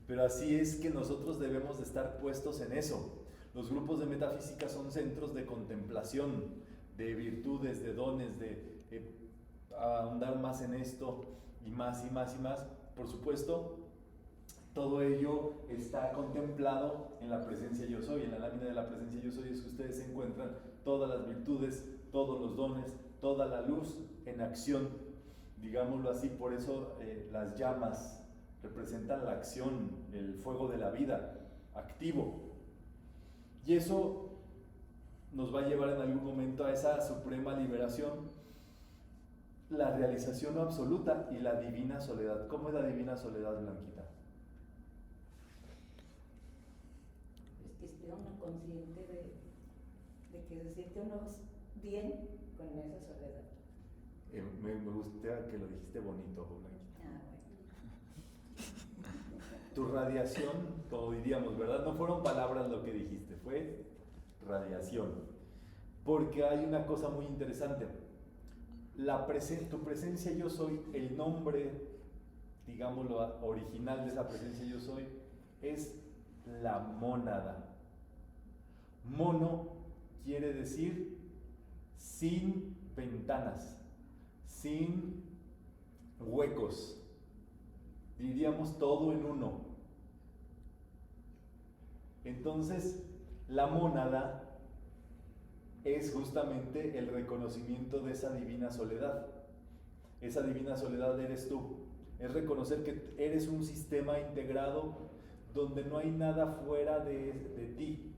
Pero así es que nosotros debemos de estar puestos en eso. Los grupos de metafísica son centros de contemplación, de virtudes, de dones, de ahondar más en esto y más y más y más. Por supuesto, todo ello está contemplado en la presencia yo soy. En la lámina de la presencia yo soy es que ustedes se encuentran todas las virtudes, todos los dones, toda la luz en acción, digámoslo así. Por eso las llamas representan la acción, el fuego de la vida, activo. Y eso nos va a llevar en algún momento a esa suprema liberación, la realización absoluta y la divina soledad. ¿Cómo es la divina soledad, Blanquita? Es que esté uno consciente de que se siente uno bien con esa soledad. Me gusta que lo dijiste bonito, Blanquita. Ah, bueno. Tu radiación, como diríamos, ¿verdad? No fueron palabras lo que dijiste, fue radiación. Porque hay una cosa muy interesante. Tu presencia yo soy, el nombre, digámoslo, original de esa presencia yo soy, es la mónada. Mono quiere decir sin ventanas, sin huecos, diríamos todo en uno. Entonces, la mónada es justamente el reconocimiento de esa divina soledad. Esa divina soledad eres tú. Es reconocer que eres un sistema integrado donde no hay nada fuera de ti.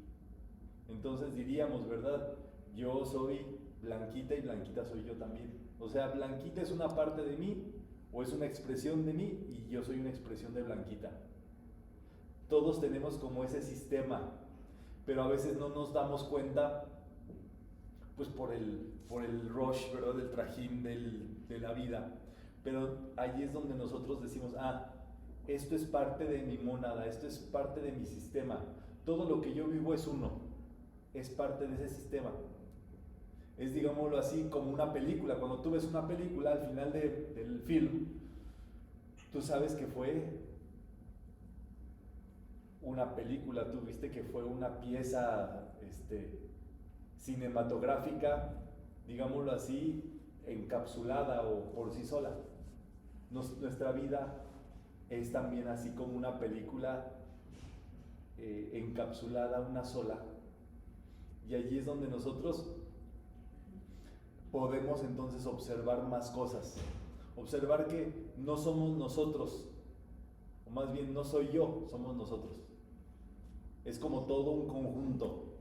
Entonces diríamos, ¿verdad? Yo soy Blanquita y Blanquita soy yo también. O sea, Blanquita es una parte de mí o es una expresión de mí y yo soy una expresión de Blanquita. Todos tenemos como ese sistema, pero a veces no nos damos cuenta, pues por el rush, ¿verdad? Del trajín de la vida. Pero ahí es donde nosotros decimos, esto es parte de mi mónada, esto es parte de mi sistema. Todo lo que yo vivo es uno, es parte de ese sistema. Es, digámoslo así, como una película. Cuando tú ves una película, al final del film, tú sabes que fue una película, tú viste que fue una pieza cinematográfica, digámoslo así, encapsulada o por sí sola. Nuestra vida es también así como una película encapsulada, una sola. Y allí es donde nosotros podemos entonces observar más cosas. Observar que no somos nosotros, o más bien no soy yo, somos nosotros. Es como todo un conjunto.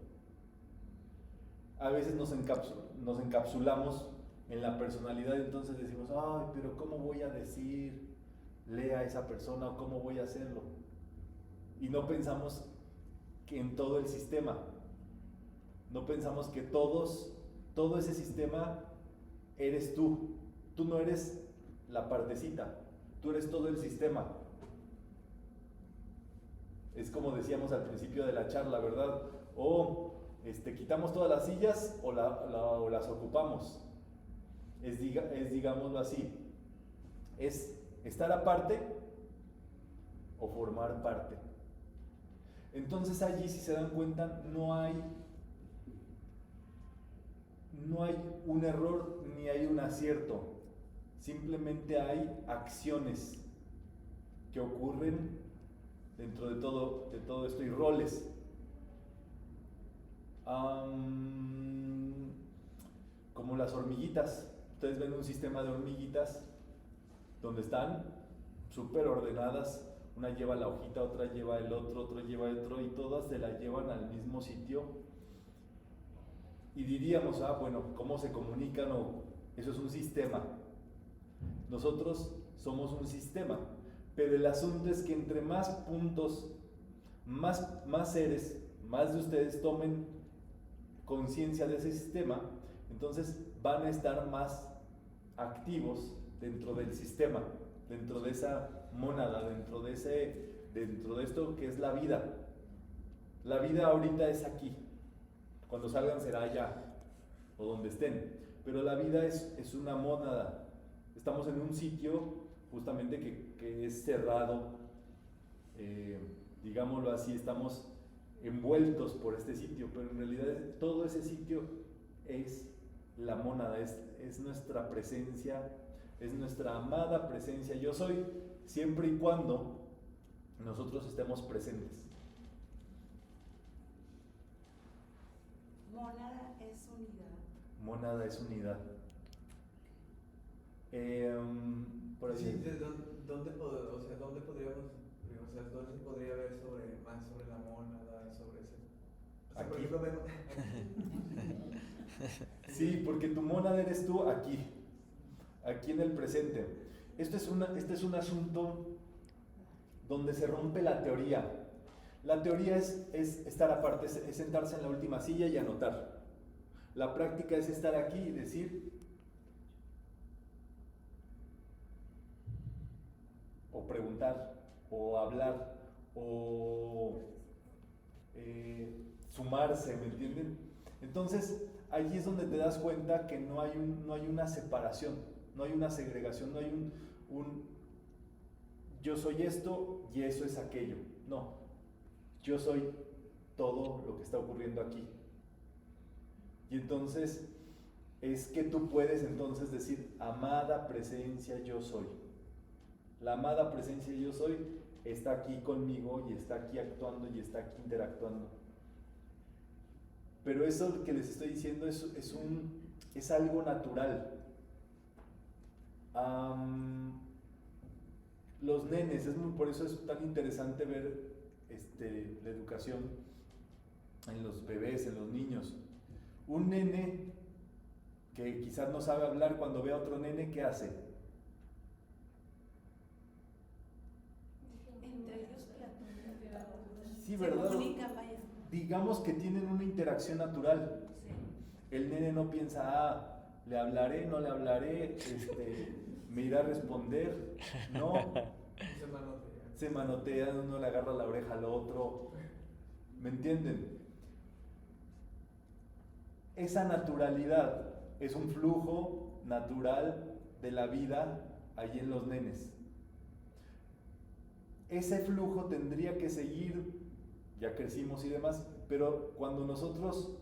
A veces nos encapsulamos en la personalidad y entonces decimos, pero ¿cómo voy a decirle a esa persona o cómo voy a hacerlo? Y no pensamos que en todo el sistema. No pensamos que todo ese sistema eres tú. Tú no eres la partecita, tú eres todo el sistema. Es como decíamos al principio de la charla, ¿verdad? Quitamos todas las sillas o las ocupamos. Es digámoslo así, es estar aparte o formar parte. Entonces allí, si se dan cuenta, no hay un error ni hay un acierto, simplemente hay acciones que ocurren dentro de todo esto y roles. Como las hormiguitas. Ustedes ven un sistema de hormiguitas donde están súper ordenadas, una lleva la hojita, otra lleva el otro lleva el otro y todas se la llevan al mismo sitio. Y diríamos, bueno, ¿cómo se comunican? Eso es un sistema. Nosotros somos un sistema, pero el asunto es que entre más puntos, más seres, más de ustedes tomen conciencia de ese sistema, entonces van a estar más activos dentro del sistema, dentro de esa mónada, dentro de esto que es la vida. La vida ahorita es aquí. Cuando salgan será allá o donde estén. Pero la vida es una mónada. Estamos en un sitio justamente que es cerrado. Digámoslo así, estamos envueltos por este sitio, pero en realidad todo ese sitio es la mónada, es nuestra presencia, es nuestra amada presencia. Yo soy, siempre y cuando nosotros estemos presentes. Mónada es unidad. Mónada es unidad. Por Sí, ahí. ¿dónde podríamos, o sea, dónde se podría ver más sobre la mónada, sobre ese? O sea, por Aquí. ejemplo, Sí, porque tu mónada eres tú aquí en el presente. Este es un asunto donde se rompe la teoría. La teoría es estar aparte, es sentarse en la última silla y anotar. La práctica es estar aquí y decir, o preguntar, o hablar, o sumarse, ¿me entienden? Entonces, allí es donde te das cuenta que no hay una separación, no hay una segregación, no hay un yo soy esto y eso es aquello. No, yo soy todo lo que está ocurriendo aquí. Y entonces es que tú puedes entonces decir, amada presencia yo soy. La amada presencia yo soy está aquí conmigo y está aquí actuando y está aquí interactuando. Pero eso que les estoy diciendo es algo natural. Los nenes, por eso es tan interesante ver la educación en los bebés, en los niños. Un nene que quizás no sabe hablar, cuando ve a otro nene, ¿qué hace? Entre ellos platican. Sí, ¿verdad? Se comunican, vaya. Digamos que tienen una interacción natural. Sí. El nene no piensa, le hablaré, no le hablaré, me irá a responder. No, se manotean, uno le agarra la oreja al otro. ¿Me entienden? Esa naturalidad es un flujo natural de la vida ahí en los nenes. Ese flujo tendría que seguir, ya crecimos y demás, pero cuando nosotros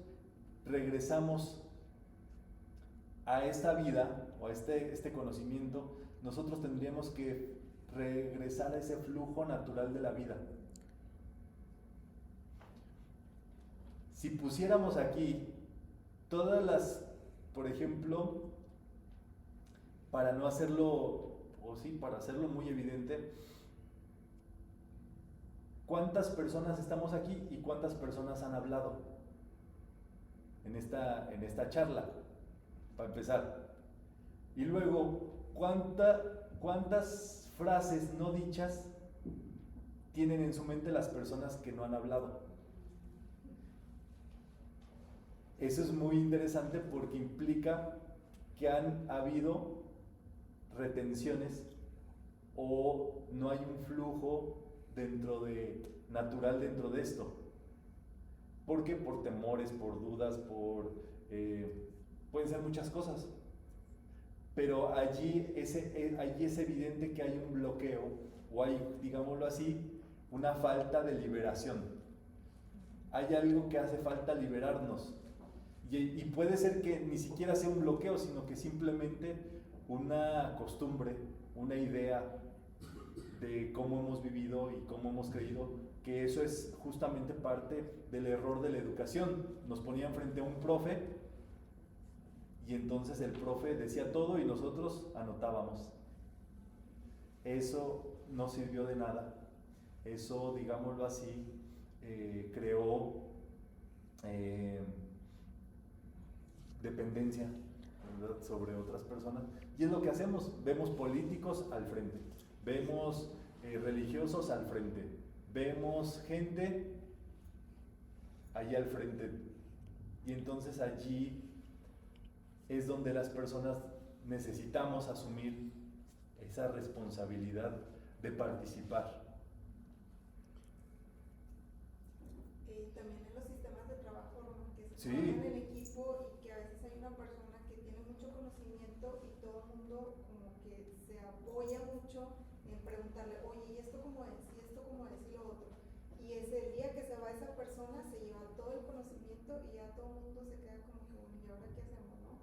regresamos a esta vida o a este conocimiento, nosotros tendríamos que regresar a ese flujo natural de la vida. Si pusiéramos aquí todas las, por ejemplo, para no hacerlo, o sí, para hacerlo muy evidente, ¿cuántas personas estamos aquí y cuántas personas han hablado en esta charla? Para empezar. Y luego, ¿cuántas frases no dichas tienen en su mente las personas que no han hablado? Eso es muy interesante porque implica que han habido retenciones o no hay un flujo natural dentro de esto. ¿Por qué? Por temores, por dudas, pueden ser muchas cosas. Pero allí es evidente que hay un bloqueo o hay, digámoslo así, una falta de liberación. Hay algo que hace falta liberarnos. Y puede ser que ni siquiera sea un bloqueo, sino que simplemente una costumbre, una idea de cómo hemos vivido y cómo hemos creído, que eso es justamente parte del error de la educación. Nos ponían frente a un profe y entonces el profe decía todo y nosotros anotábamos. Eso no sirvió de nada. Eso, digámoslo así, creó dependencia, ¿verdad?, sobre otras personas. Y es lo que hacemos. Vemos políticos al frente, vemos religiosos al frente, vemos gente allí al frente. Y entonces allí es donde las personas necesitamos asumir esa responsabilidad de participar. también en los sistemas de trabajo, ¿no? Que se Sí. trabaja en equipo y que a veces hay una persona que tiene mucho conocimiento y todo el mundo como que se apoya mucho en preguntarle, oye, ¿y esto cómo es? ¿Y esto cómo es? Y lo otro. Y es el día que se va esa persona, se lleva todo el conocimiento y ya todo el mundo se queda como que, bueno, ¿y ahora qué hacemos, no?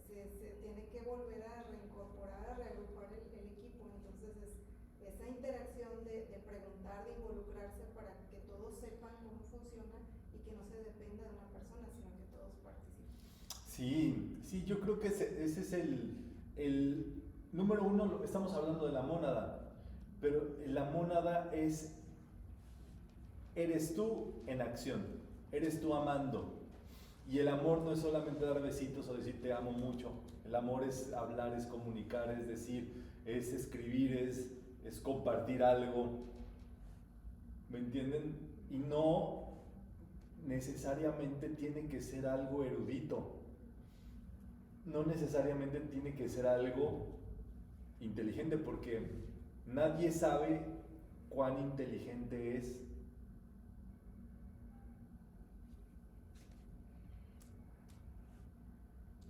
Se tiene que volver a reincorporar, a reagrupar el equipo. Entonces esa interacción de preguntar, de involucrarse para que todos sepan cómo funciona y que no se dependa de una persona, sino que todos participen. Sí, yo creo que ese es el número uno. Estamos hablando de la mónada, pero la mónada eres tú en acción, eres tú amando. Y el amor no es solamente dar besitos o decir te amo mucho. El amor es hablar, es comunicar, es decir, es escribir, es compartir algo. ¿Me entienden? Y no necesariamente tiene que ser algo erudito. No necesariamente tiene que ser algo inteligente, porque nadie sabe cuán inteligente es.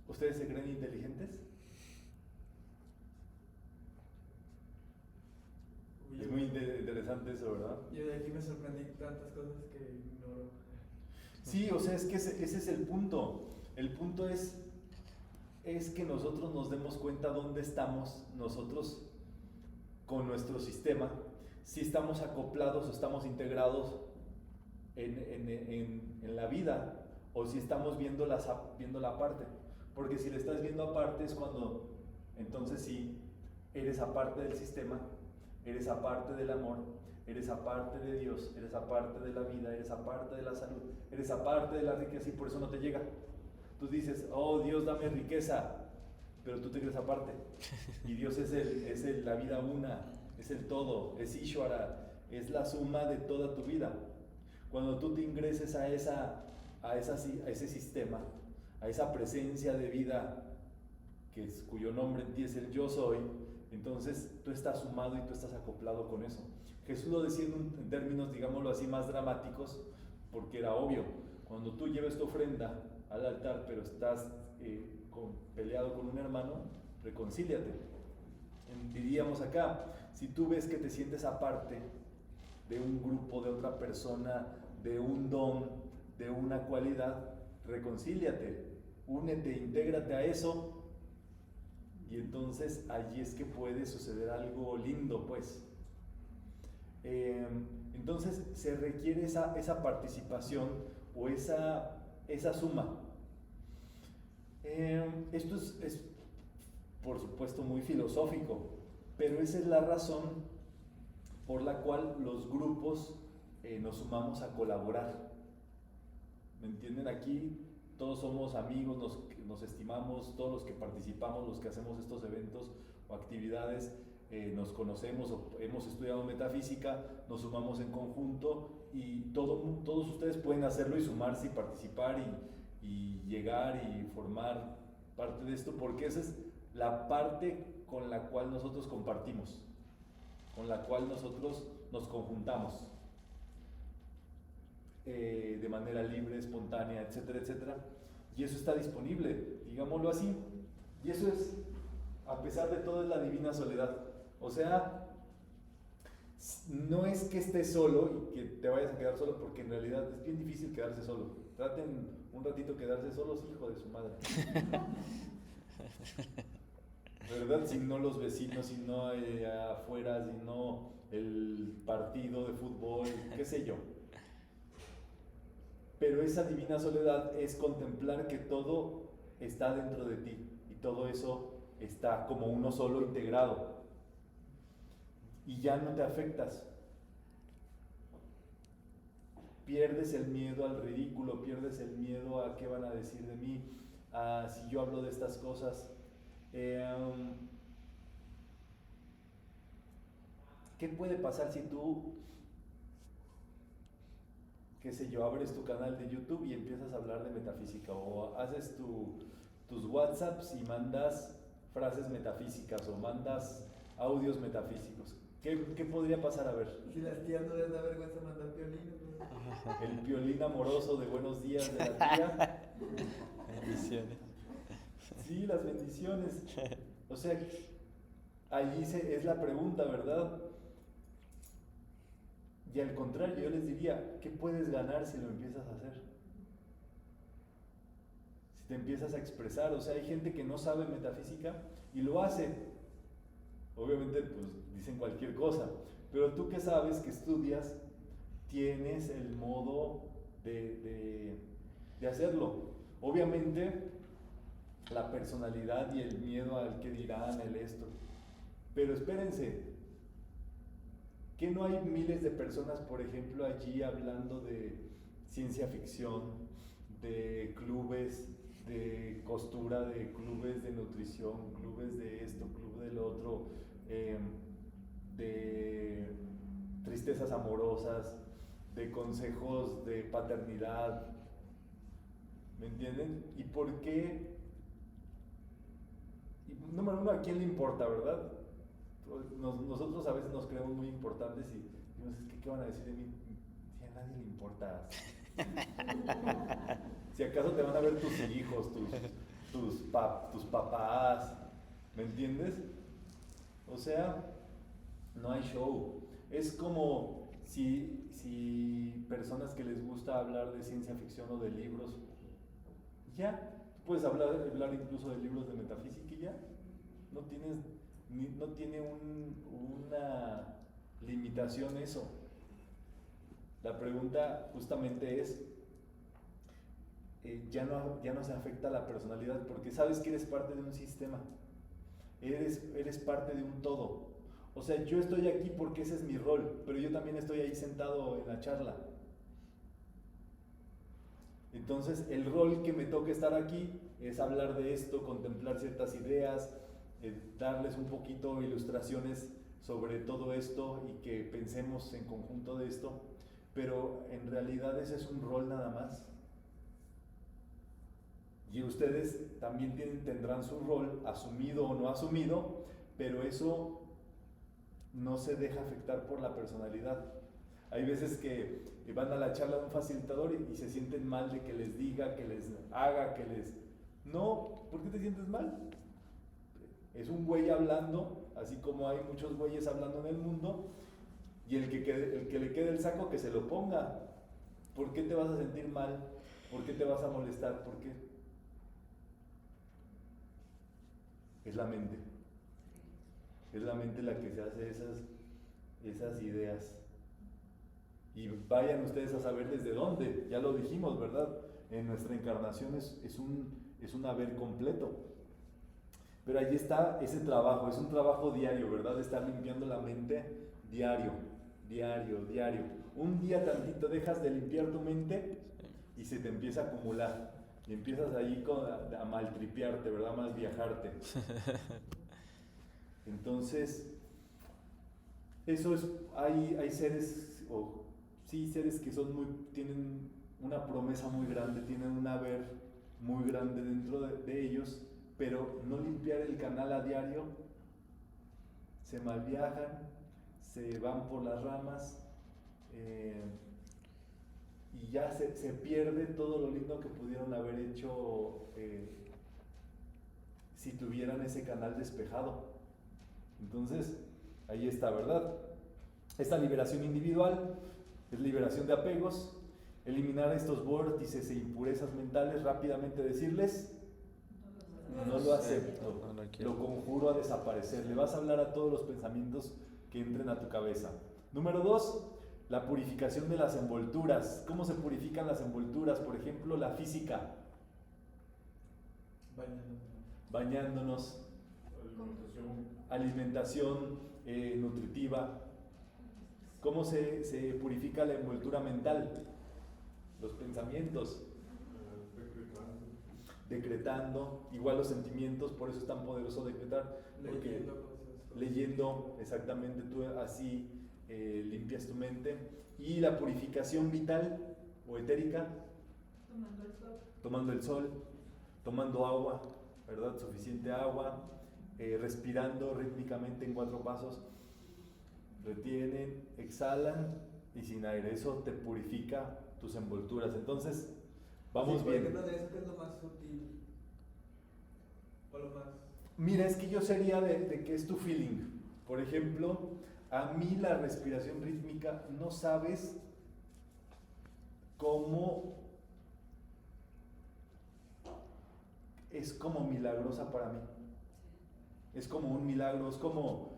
¿Ustedes se creen inteligentes? Uy, Es muy interesante eso, ¿verdad? Yo de aquí me sorprendí tantas cosas que ignoro. Sí, o sea, es que ese es el punto. El punto es que nosotros nos demos cuenta dónde estamos nosotros con nuestro sistema, si estamos acoplados o estamos integrados en la vida, o si estamos viendo la parte. Porque si le estás viendo aparte es cuando, entonces sí, eres aparte del sistema, eres aparte del amor, eres aparte de Dios, eres aparte de la vida, eres aparte de la salud, eres aparte de la riqueza y por eso no te llega. Tú dices, oh Dios, dame riqueza, pero tú te crees aparte. Y Dios es la vida una, es el todo, es Ishvara, es la suma de toda tu vida. Cuando tú te ingreses a ese sistema, a esa presencia de vida cuyo nombre en ti es el yo soy, entonces tú estás sumado y tú estás acoplado con eso. Jesús lo decía en términos, digámoslo así, más dramáticos, porque era obvio. Cuando tú lleves tu ofrenda al altar, pero estás peleado con un hermano, reconcíliate. Diríamos acá, si tú ves que te sientes aparte de un grupo, de otra persona, de un don, de una cualidad, reconcíliate, únete, intégrate a eso, y entonces allí es que puede suceder algo lindo, pues. Entonces se requiere esa participación o esa suma. Esto es por supuesto muy filosófico, pero esa es la razón por la cual los grupos nos sumamos a colaborar. ¿Me entienden? Aquí todos somos amigos, nos estimamos, todos los que participamos, los que hacemos estos eventos o actividades, nos conocemos o hemos estudiado metafísica, nos sumamos en conjunto y todos ustedes pueden hacerlo y sumarse y participar y llegar y formar parte de esto, porque esa es la parte con la cual nosotros compartimos, con la cual nosotros nos conjuntamos de manera libre, espontánea, etcétera, etcétera, y eso está disponible, digámoslo así, y eso es, a pesar de todo, es la divina soledad. O sea, no es que estés solo y que te vayas a quedar solo, porque en realidad es bien difícil quedarse solo. Traten un ratito quedarse solos, hijo de su madre. ¿Verdad? Si no los vecinos, si no afuera, si no el partido de fútbol, qué sé yo. Pero esa divina soledad es contemplar que todo está dentro de ti y todo eso está como uno solo integrado. Y ya no te afectas. Pierdes el miedo al ridículo, pierdes el miedo a qué van a decir de mí, a si yo hablo de estas cosas. ¿Qué puede pasar si tú, qué sé yo, abres tu canal de YouTube y empiezas a hablar de metafísica, o haces tus WhatsApps y mandas frases metafísicas o mandas audios metafísicos? ¿Qué podría pasar? A ver. Si las tías no les da vergüenza mandar piolines, ¿no? El piolín amoroso de buenos días de la tía. Bendiciones. Sí, las bendiciones. O sea, ahí es la pregunta, ¿verdad? Y al contrario, yo les diría, ¿qué puedes ganar si lo empiezas a hacer? Si te empiezas a expresar. O sea, hay gente que no sabe metafísica y lo hace. Obviamente, pues dicen cualquier cosa. Pero tú que sabes, que estudias, tienes el modo de hacerlo. Obviamente, la personalidad y el miedo al que dirán, el esto. Pero espérense, que no hay miles de personas, por ejemplo, allí hablando de ciencia ficción, de clubes de costura, de clubes de nutrición, clubes de esto, club del otro, de tristezas amorosas, de consejos de paternidad, ¿me entienden? ¿Y por qué? Número uno, ¿a quién le importa, verdad? Nosotros a veces nos creemos muy importantes y decimos, ¿qué van a decir de mí? Si a nadie le importa. Si acaso te van a ver tus hijos, tus papás, ¿me entiendes? O sea, no hay show. Es como si personas que les gusta hablar de ciencia ficción o de libros, ya, puedes hablar incluso de libros de metafísica y ya, no tiene una limitación eso. La pregunta justamente es, ya no se afecta a la personalidad porque sabes que eres parte de un sistema, eres parte de un todo. O sea, yo estoy aquí porque ese es mi rol, pero yo también estoy ahí sentado en la charla. Entonces, el rol que me toca estar aquí es hablar de esto, contemplar ciertas ideas, darles un poquito ilustraciones sobre todo esto y que pensemos en conjunto de esto, pero en realidad ese es un rol nada más. Y ustedes también tendrán su rol, asumido o no asumido, pero eso no se deja afectar por la personalidad. Hay veces que van a la charla de un facilitador y se sienten mal de que les diga, que les haga, que les... No, ¿por qué te sientes mal? Es un güey hablando, así como hay muchos güeyes hablando en el mundo, y el que le quede el saco que se lo ponga. ¿Por qué te vas a sentir mal? ¿Por qué te vas a molestar? ¿Por qué? Es la mente. Es la mente la que se hace esas ideas. Y vayan ustedes a saber desde dónde, ya lo dijimos, ¿verdad? En nuestra encarnación es un haber completo. Pero ahí está ese trabajo, es un trabajo diario, ¿verdad? De estar limpiando la mente diario. Un día tantito dejas de limpiar tu mente y se te empieza a acumular. Y empiezas ahí a maltripearte, ¿verdad? A mal viajarte. Entonces, eso es, hay seres, seres que tienen una promesa muy grande, tienen un haber muy grande dentro de ellos, pero no limpiar el canal a diario, se malviajan, se van por las ramas, y ya se pierde todo lo lindo que pudieron haber hecho si tuvieran ese canal despejado. Entonces, ahí está, ¿verdad? Esta liberación individual es liberación de apegos, eliminar estos vórtices e impurezas mentales, rápidamente decirles, no lo acepto, lo conjuro a desaparecer. Le vas a hablar a todos los pensamientos que entren a tu cabeza. Número 2, la purificación de las envolturas. ¿Cómo se purifican las envolturas? Por ejemplo, la física. Bañándonos. Alimentación nutritiva. ¿Cómo se purifica la envoltura mental? Los pensamientos. Decretando, igual los sentimientos, por eso es tan poderoso decretar, porque leyendo, exactamente, tú así limpias tu mente. Y la purificación vital o etérica, tomando el sol, tomando agua, ¿verdad? Suficiente agua, respirando rítmicamente en 4 pasos. retienen, exhalan y sin aire. Eso te purifica tus envolturas. Entonces, vamos sí, por bien. ejemplo, de eso, ¿qué es lo más sutil? O lo más... Mira, es que yo sería de que es tu feeling. Por ejemplo, a mí la respiración rítmica, no sabes cómo es como milagrosa para mí. Es como un milagro, es como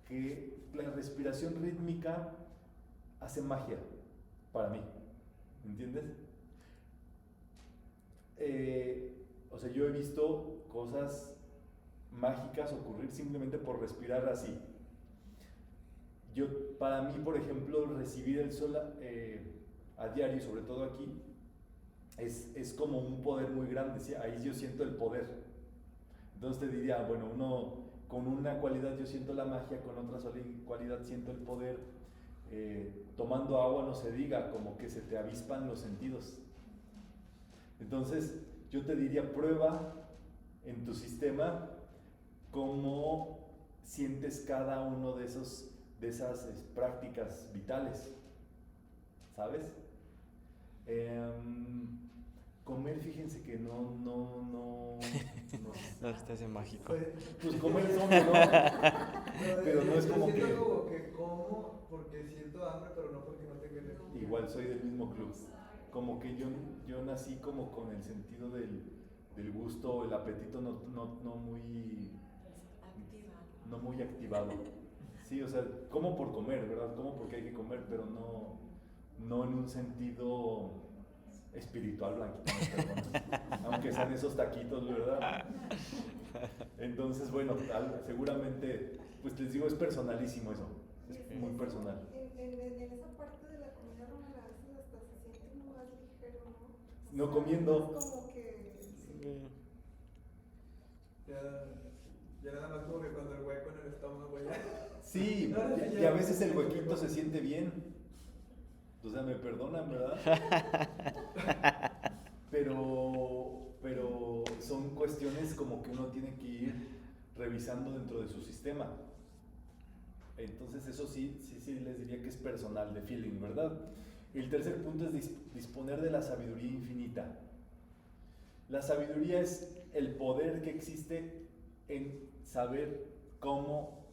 que la respiración rítmica hace magia para mí. ¿Entiendes? O sea, yo he visto cosas mágicas ocurrir simplemente por respirar así. Para mí, por ejemplo, recibir el sol a diario, y sobre todo aquí, es como un poder muy grande, ¿sí? Ahí yo siento el poder. Entonces te diría, bueno, uno con una cualidad yo siento la magia, con otra cualidad siento el poder. Tomando agua no se diga, como que se te avispan los sentidos. Entonces yo te diría, prueba en tu sistema cómo sientes cada uno de esas prácticas vitales, ¿sabes? Comer, fíjense que no No te hace mágico. pues comer no, pero no es como yo siento que... como que como porque siento hambre, pero no porque no tenga energía. Igual soy del mismo club. Como que yo nací como con el sentido del gusto, el apetito no muy activado. Sí, o sea, como por comer, ¿verdad? Como porque hay que comer, pero no en un sentido espiritual, Blanquita, me perdonas. Aunque sean esos taquitos, ¿verdad? Entonces, bueno, seguramente, pues les digo, es personalísimo eso. Es muy personal. En esa parte de la comida romana a veces hasta se siente uno más ligero, ¿no? No O sea, comiendo. es como que... sí. Ya nada más como que cuando el hueco en el estómago ya. Sí, y a veces el huequito se siente bien. O sea, me perdonan, ¿verdad? Pero son cuestiones como que uno tiene que ir revisando dentro de su sistema. Entonces eso sí les diría que es personal, de feeling, ¿verdad? El tercer punto es disponer de la sabiduría infinita. La sabiduría es el poder que existe en saber cómo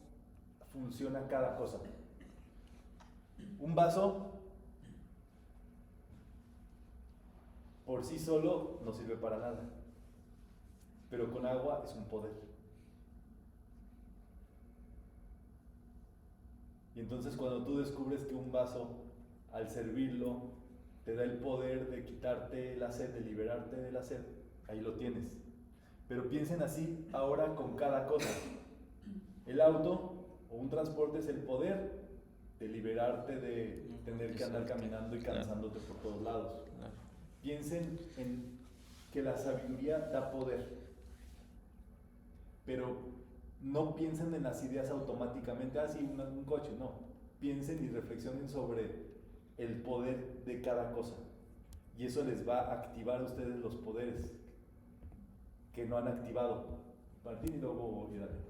funciona cada cosa. Un vaso por sí solo no sirve para nada, pero con agua es un poder. Y entonces cuando tú descubres que un vaso, al servirlo, te da el poder de quitarte la sed, de liberarte de la sed, ahí lo tienes. Pero piensen así ahora con cada cosa. El auto o un transporte es el poder de liberarte de tener que andar caminando y cansándote por todos lados. Piensen en que la sabiduría da poder, pero no piensen en las ideas automáticamente, sí, un coche, no. Piensen y reflexionen sobre el poder de cada cosa. Y eso les va a activar a ustedes los poderes que no han activado. Martín y luego Hidalgo.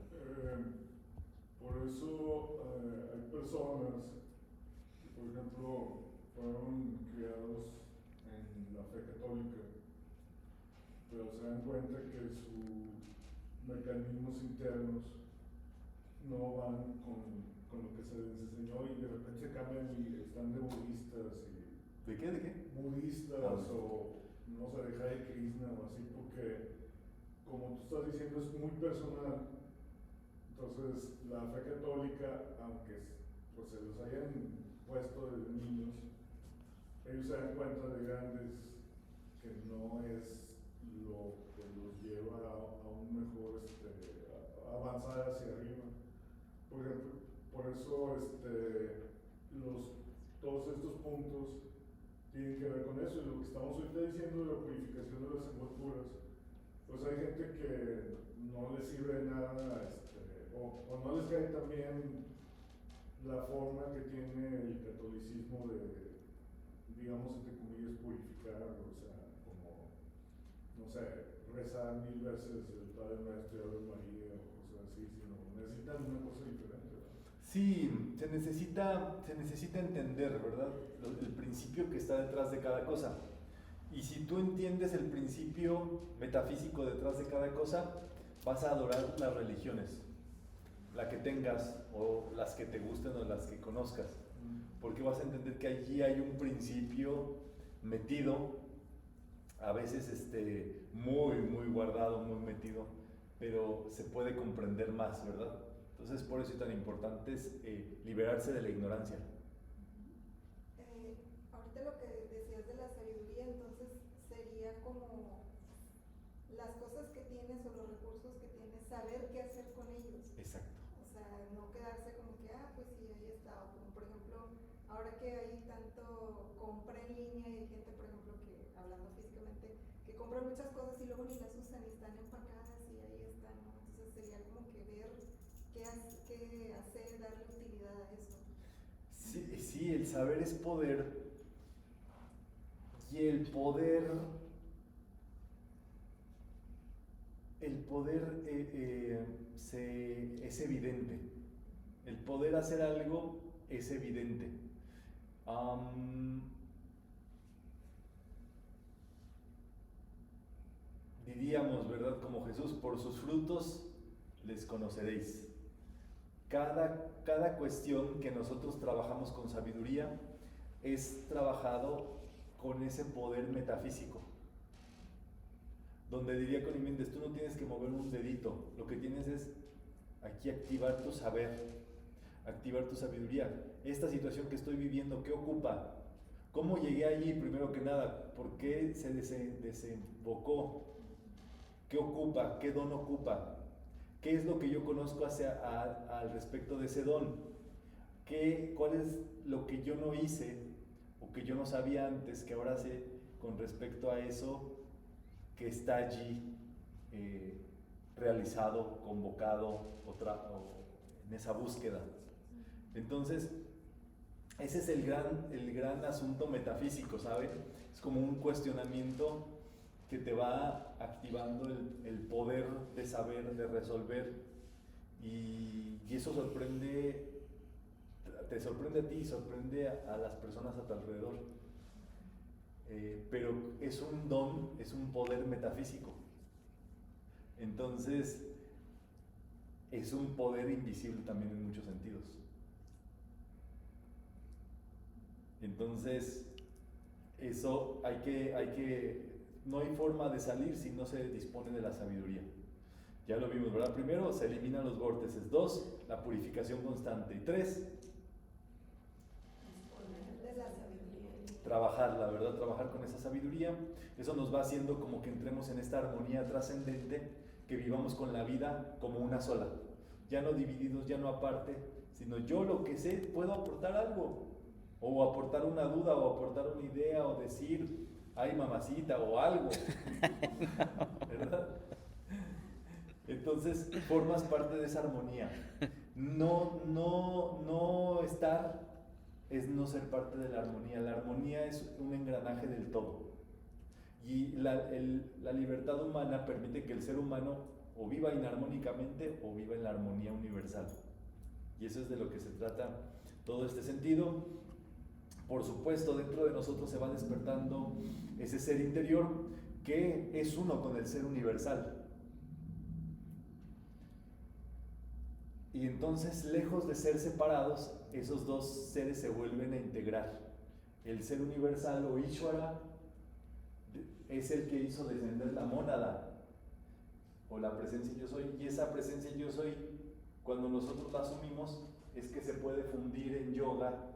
Por eso hay personas que, por ejemplo, fueron criados en la fe católica, pero se dan cuenta que sus mecanismos internos no van con lo que se les enseñó y de repente se cambian y están de budistas y... ¿De qué? Budistas o no sé, de Hare Krishna o así, porque como tú estás diciendo es muy personal. Entonces la fe católica, aunque pues, se los hayan puesto desde niños, ellos se dan cuenta de grandes que no es lo que los lleva a un mejor a avanzar hacia arriba. Por ejemplo, por eso todos estos puntos tienen que ver con eso, y lo que estamos ahorita diciendo de la purificación de las envolturas, pues hay gente que no les sirve de nada o no les cae también la forma que tiene el catolicismo de, digamos, entre comillas, purificar, o sea, como, no sé, rezar 1000 veces el Padre Nuestro y Ave María o cosas así, sino necesitan una cosa diferente, ¿verdad? Sí, se necesita entender, ¿verdad? El principio que está detrás de cada cosa. Y si tú entiendes el principio metafísico detrás de cada cosa, vas a adorar las religiones, la que tengas o las que te gusten o las que conozcas, porque vas a entender que allí hay un principio metido, a veces muy guardado, muy metido, pero se puede comprender más, ¿verdad? Entonces por eso es tan importante liberarse de la ignorancia. Ahorita lo que decías de la sabiduría, entonces sería como las cosas que tienes o los recursos que tienes, saber qué hacer con ellos. Exacto. O sea, no quedarse como que, pues sí, ahí está. O como por ejemplo, ahora que hay tanto compra en línea y hay gente, por ejemplo, que hablando físicamente, que compra muchas cosas y luego ni las usan y están empacadas y ahí están, ¿no? Entonces sería como que ver qué hacer, darle utilidad a eso. Sí, el saber es poder. Y el poder es evidente. El poder hacer algo es evidente. Diríamos, ¿verdad? Como Jesús, por sus frutos les conoceréis. Cada cuestión que nosotros trabajamos con sabiduría es trabajado con ese poder metafísico, donde diría Connie Méndez, tú no tienes que mover un dedito, lo que tienes es aquí activar tu saber, activar tu sabiduría. Esta situación que estoy viviendo, ¿qué ocupa? ¿Cómo llegué allí primero que nada? ¿Por qué se desembocó? ¿Qué ocupa? ¿Qué don ocupa? ¿Qué es lo que yo conozco al respecto de ese don? ¿Cuál es lo que yo no hice o que yo no sabía antes que ahora sé con respecto a eso que está allí realizado, convocado o en esa búsqueda? Entonces, ese es el gran asunto metafísico, ¿saben? Es como un cuestionamiento que te va activando el poder de saber, de resolver, y eso te sorprende a ti y sorprende a las personas a tu alrededor. Pero es un don, es un poder metafísico. Entonces, es un poder invisible también en muchos sentidos. Entonces, eso no hay forma de salir si no se dispone de la sabiduría. Ya lo vimos, ¿verdad? Primero, se eliminan los vórtices. 2, la purificación constante. Y 3, trabajarla, ¿verdad? Trabajar con esa sabiduría. Eso nos va haciendo como que entremos en esta armonía trascendente, que vivamos con la vida como una sola. Ya no divididos, ya no aparte, sino yo lo que sé puedo aportar algo. O aportar una duda, o aportar una idea, o decir, ay mamacita, o algo. ¿Verdad? Entonces, formas parte de esa armonía. No estar es no ser parte de la armonía. La armonía es un engranaje del todo. Y la libertad humana permite que el ser humano o viva inarmónicamente o viva en la armonía universal. Y eso es de lo que se trata todo este sentido. Por supuesto, dentro de nosotros se va despertando ese ser interior que es uno con el ser universal. Y entonces, lejos de ser separados, esos dos seres se vuelven a integrar. El ser universal o Ishvara es el que hizo descender la mónada o la presencia yo soy, y esa presencia yo soy, cuando nosotros la asumimos, es que se puede fundir en yoga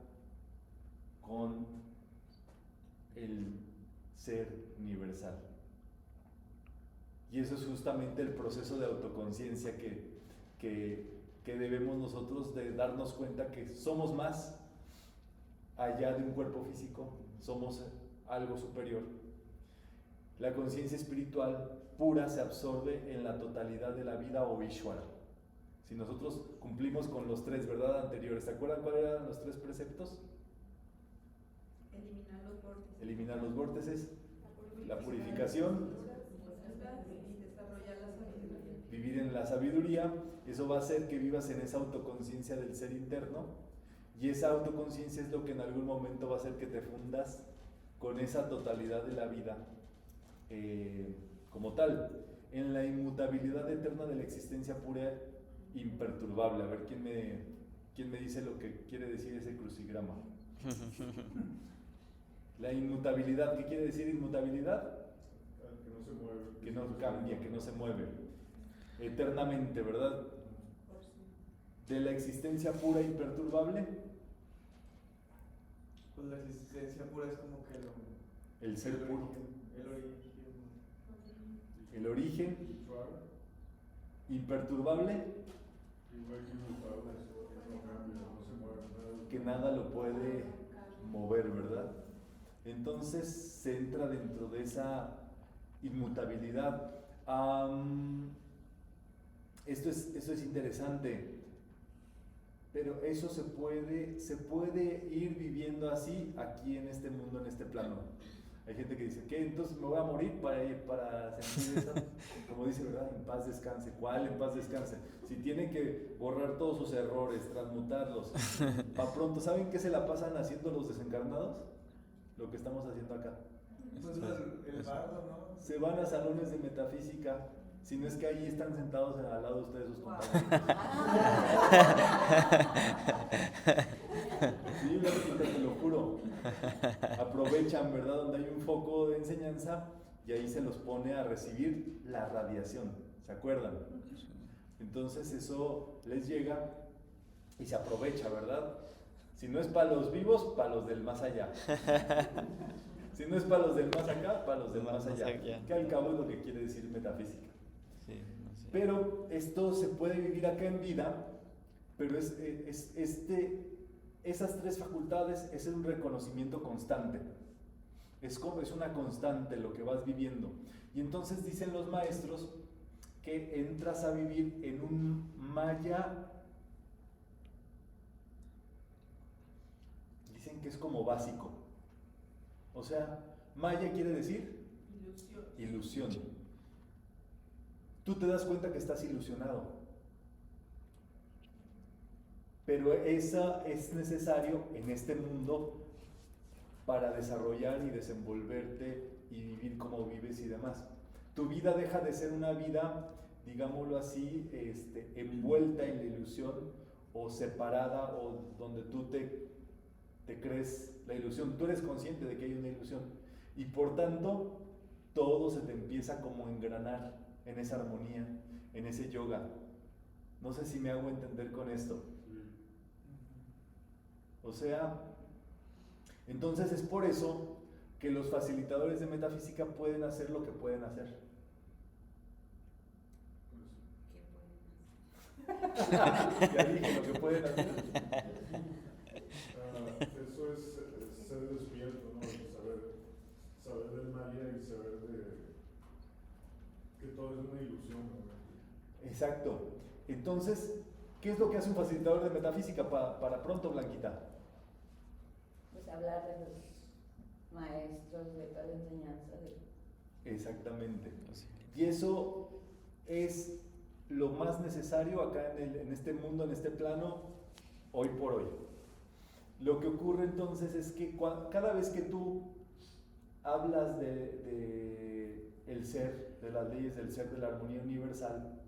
con el ser universal. Y eso es justamente el proceso de autoconciencia que debemos nosotros de darnos cuenta que somos más allá de un cuerpo físico, somos algo superior. La conciencia espiritual pura se absorbe en la totalidad de la vida o Ishvara. Si nosotros cumplimos con los 3, ¿verdad?, anteriores, ¿se acuerdan cuáles eran los 3 preceptos? Eliminar los vórtices, la purificación, vivir en la la sabiduría, eso va a hacer que vivas en esa autoconciencia del ser interno, y esa autoconciencia es lo que en algún momento va a hacer que te fundas con esa totalidad de la vida como tal, en la inmutabilidad eterna de la existencia pura, imperturbable. A ver, ¿quién me dice lo que quiere decir ese crucigrama? La inmutabilidad, ¿qué quiere decir inmutabilidad? Que no se mueve. Que no cambia, que no se mueve. Eternamente, ¿verdad? De la existencia pura e imperturbable. Pues la existencia pura es como que El ser puro. El origen. El origen. Imperturbable. Igual que inmutable, que no cambia, no se mueve nada. Que nada lo puede mover, ¿verdad? Entonces se entra dentro de esa inmutabilidad. Esto es interesante, pero eso se puede ir viviendo así aquí en este mundo, en este plano. Hay gente que dice, ¿qué? Entonces me voy a morir para sentir eso. Como dice, ¿verdad? En paz descanse. ¿Cuál en paz descanse? Si tiene que borrar todos sus errores, transmutarlos, para pronto, ¿saben qué se la pasan haciendo los desencarnados? Lo que estamos haciendo acá. Pues el bardo, ¿no? Se van a salones de metafísica, si no es que ahí están sentados al lado de ustedes sus compañeros. Sí, te lo juro. Aprovechan, ¿verdad? Donde hay un foco de enseñanza y ahí se los pone a recibir la radiación. ¿Se acuerdan? Entonces eso les llega y se aprovecha, ¿verdad? Si no es para los vivos, para los del más allá. Si no es para los del más acá, para los del más allá. Que al cabo es lo que quiere decir metafísica. Sí, no sé. Pero esto se puede vivir acá en vida, pero esas tres facultades es un reconocimiento constante. Es una constante lo que vas viviendo. Y entonces dicen los maestros que entras a vivir en un maya. Dicen que es como básico. O sea, maya quiere decir ilusión. Tú te das cuenta que estás ilusionado. Pero esa es necesario en este mundo para desarrollar y desenvolverte y vivir como vives y demás. Tu vida deja de ser una vida, digámoslo así, envuelta en la ilusión o separada o donde tú te crees la ilusión. Tú eres consciente de que hay una ilusión y por tanto todo se te empieza como a engranar en esa armonía, en ese yoga. No sé si me hago entender con esto. O sea, entonces es por eso que los facilitadores de metafísica pueden hacer lo que pueden hacer. Ya dije lo que pueden hacer. Eso es ser despierto, ¿no? Saber del Maya y saber que todo es una ilusión, ¿no? Exacto. Entonces, ¿qué es lo que hace un facilitador de metafísica para pronto, Blanquita? Pues hablar de los maestros, de toda la enseñanza. Exactamente. Y eso es lo más necesario acá en este mundo, en este plano, hoy por hoy. Lo que ocurre entonces es que cada vez que tú hablas de el ser, de las leyes del ser, de la armonía universal,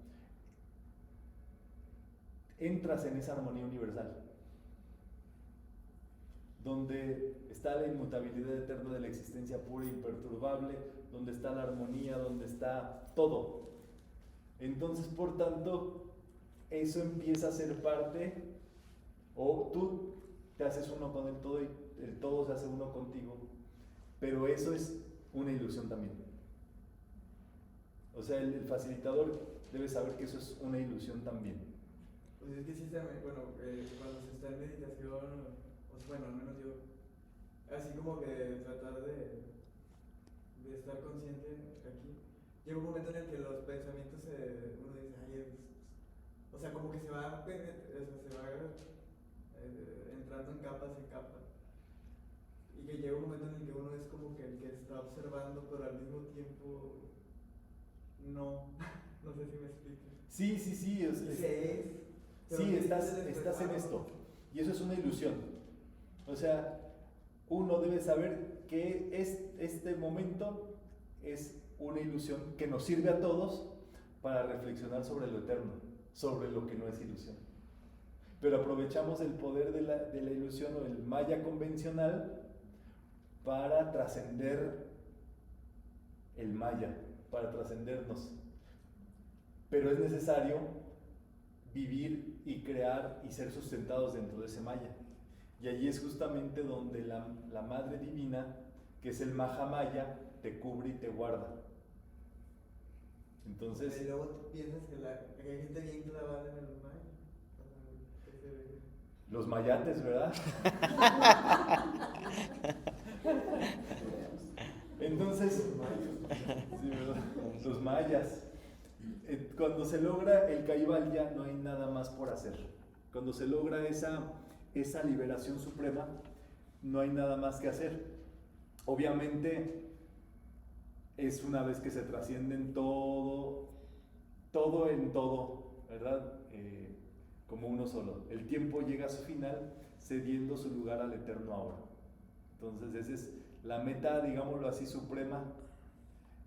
entras en esa armonía universal, donde está la inmutabilidad eterna de la existencia pura e imperturbable, donde está la armonía, donde está todo. Entonces, por tanto, eso empieza a ser parte, o tú te haces uno con el todo y el todo se hace uno contigo, pero eso es una ilusión también. O sea, el facilitador debe saber que eso es una ilusión también. Pues es que sí, cuando se está en meditación, pues bueno, al menos yo, así como que tratar de estar consciente aquí, llega un momento en el que los pensamientos uno dice, ay, o sea, como que se va entrando en capas, y que llega un momento en el que uno es como que el que está observando, pero al mismo tiempo no. No sé si me explico. Sí. Sí, estás en esto. Y eso es una ilusión. O sea, uno debe saber que este momento es una ilusión que nos sirve a todos para reflexionar sobre lo eterno, sobre lo que no es ilusión. Pero aprovechamos el poder de la ilusión o el maya convencional para trascender el maya, para trascendernos. Pero es necesario vivir y crear y ser sustentados dentro de ese maya. Y allí es justamente donde la Madre Divina, que es el Mahamaya, te cubre y te guarda. Entonces, Y luego tú piensas que hay gente bien clavada en el mar. los mayates, ¿verdad? Entonces, sí, ¿verdad? Los mayas. Cuando se logra el Kaivalya, no hay nada más por hacer. Cuando se logra esa liberación suprema, no hay nada más que hacer. Obviamente, es una vez que se trascienden todo en todo, ¿verdad? Como uno solo. El tiempo llega a su final, cediendo su lugar al eterno ahora. Entonces, esa es la meta, digámoslo así, suprema,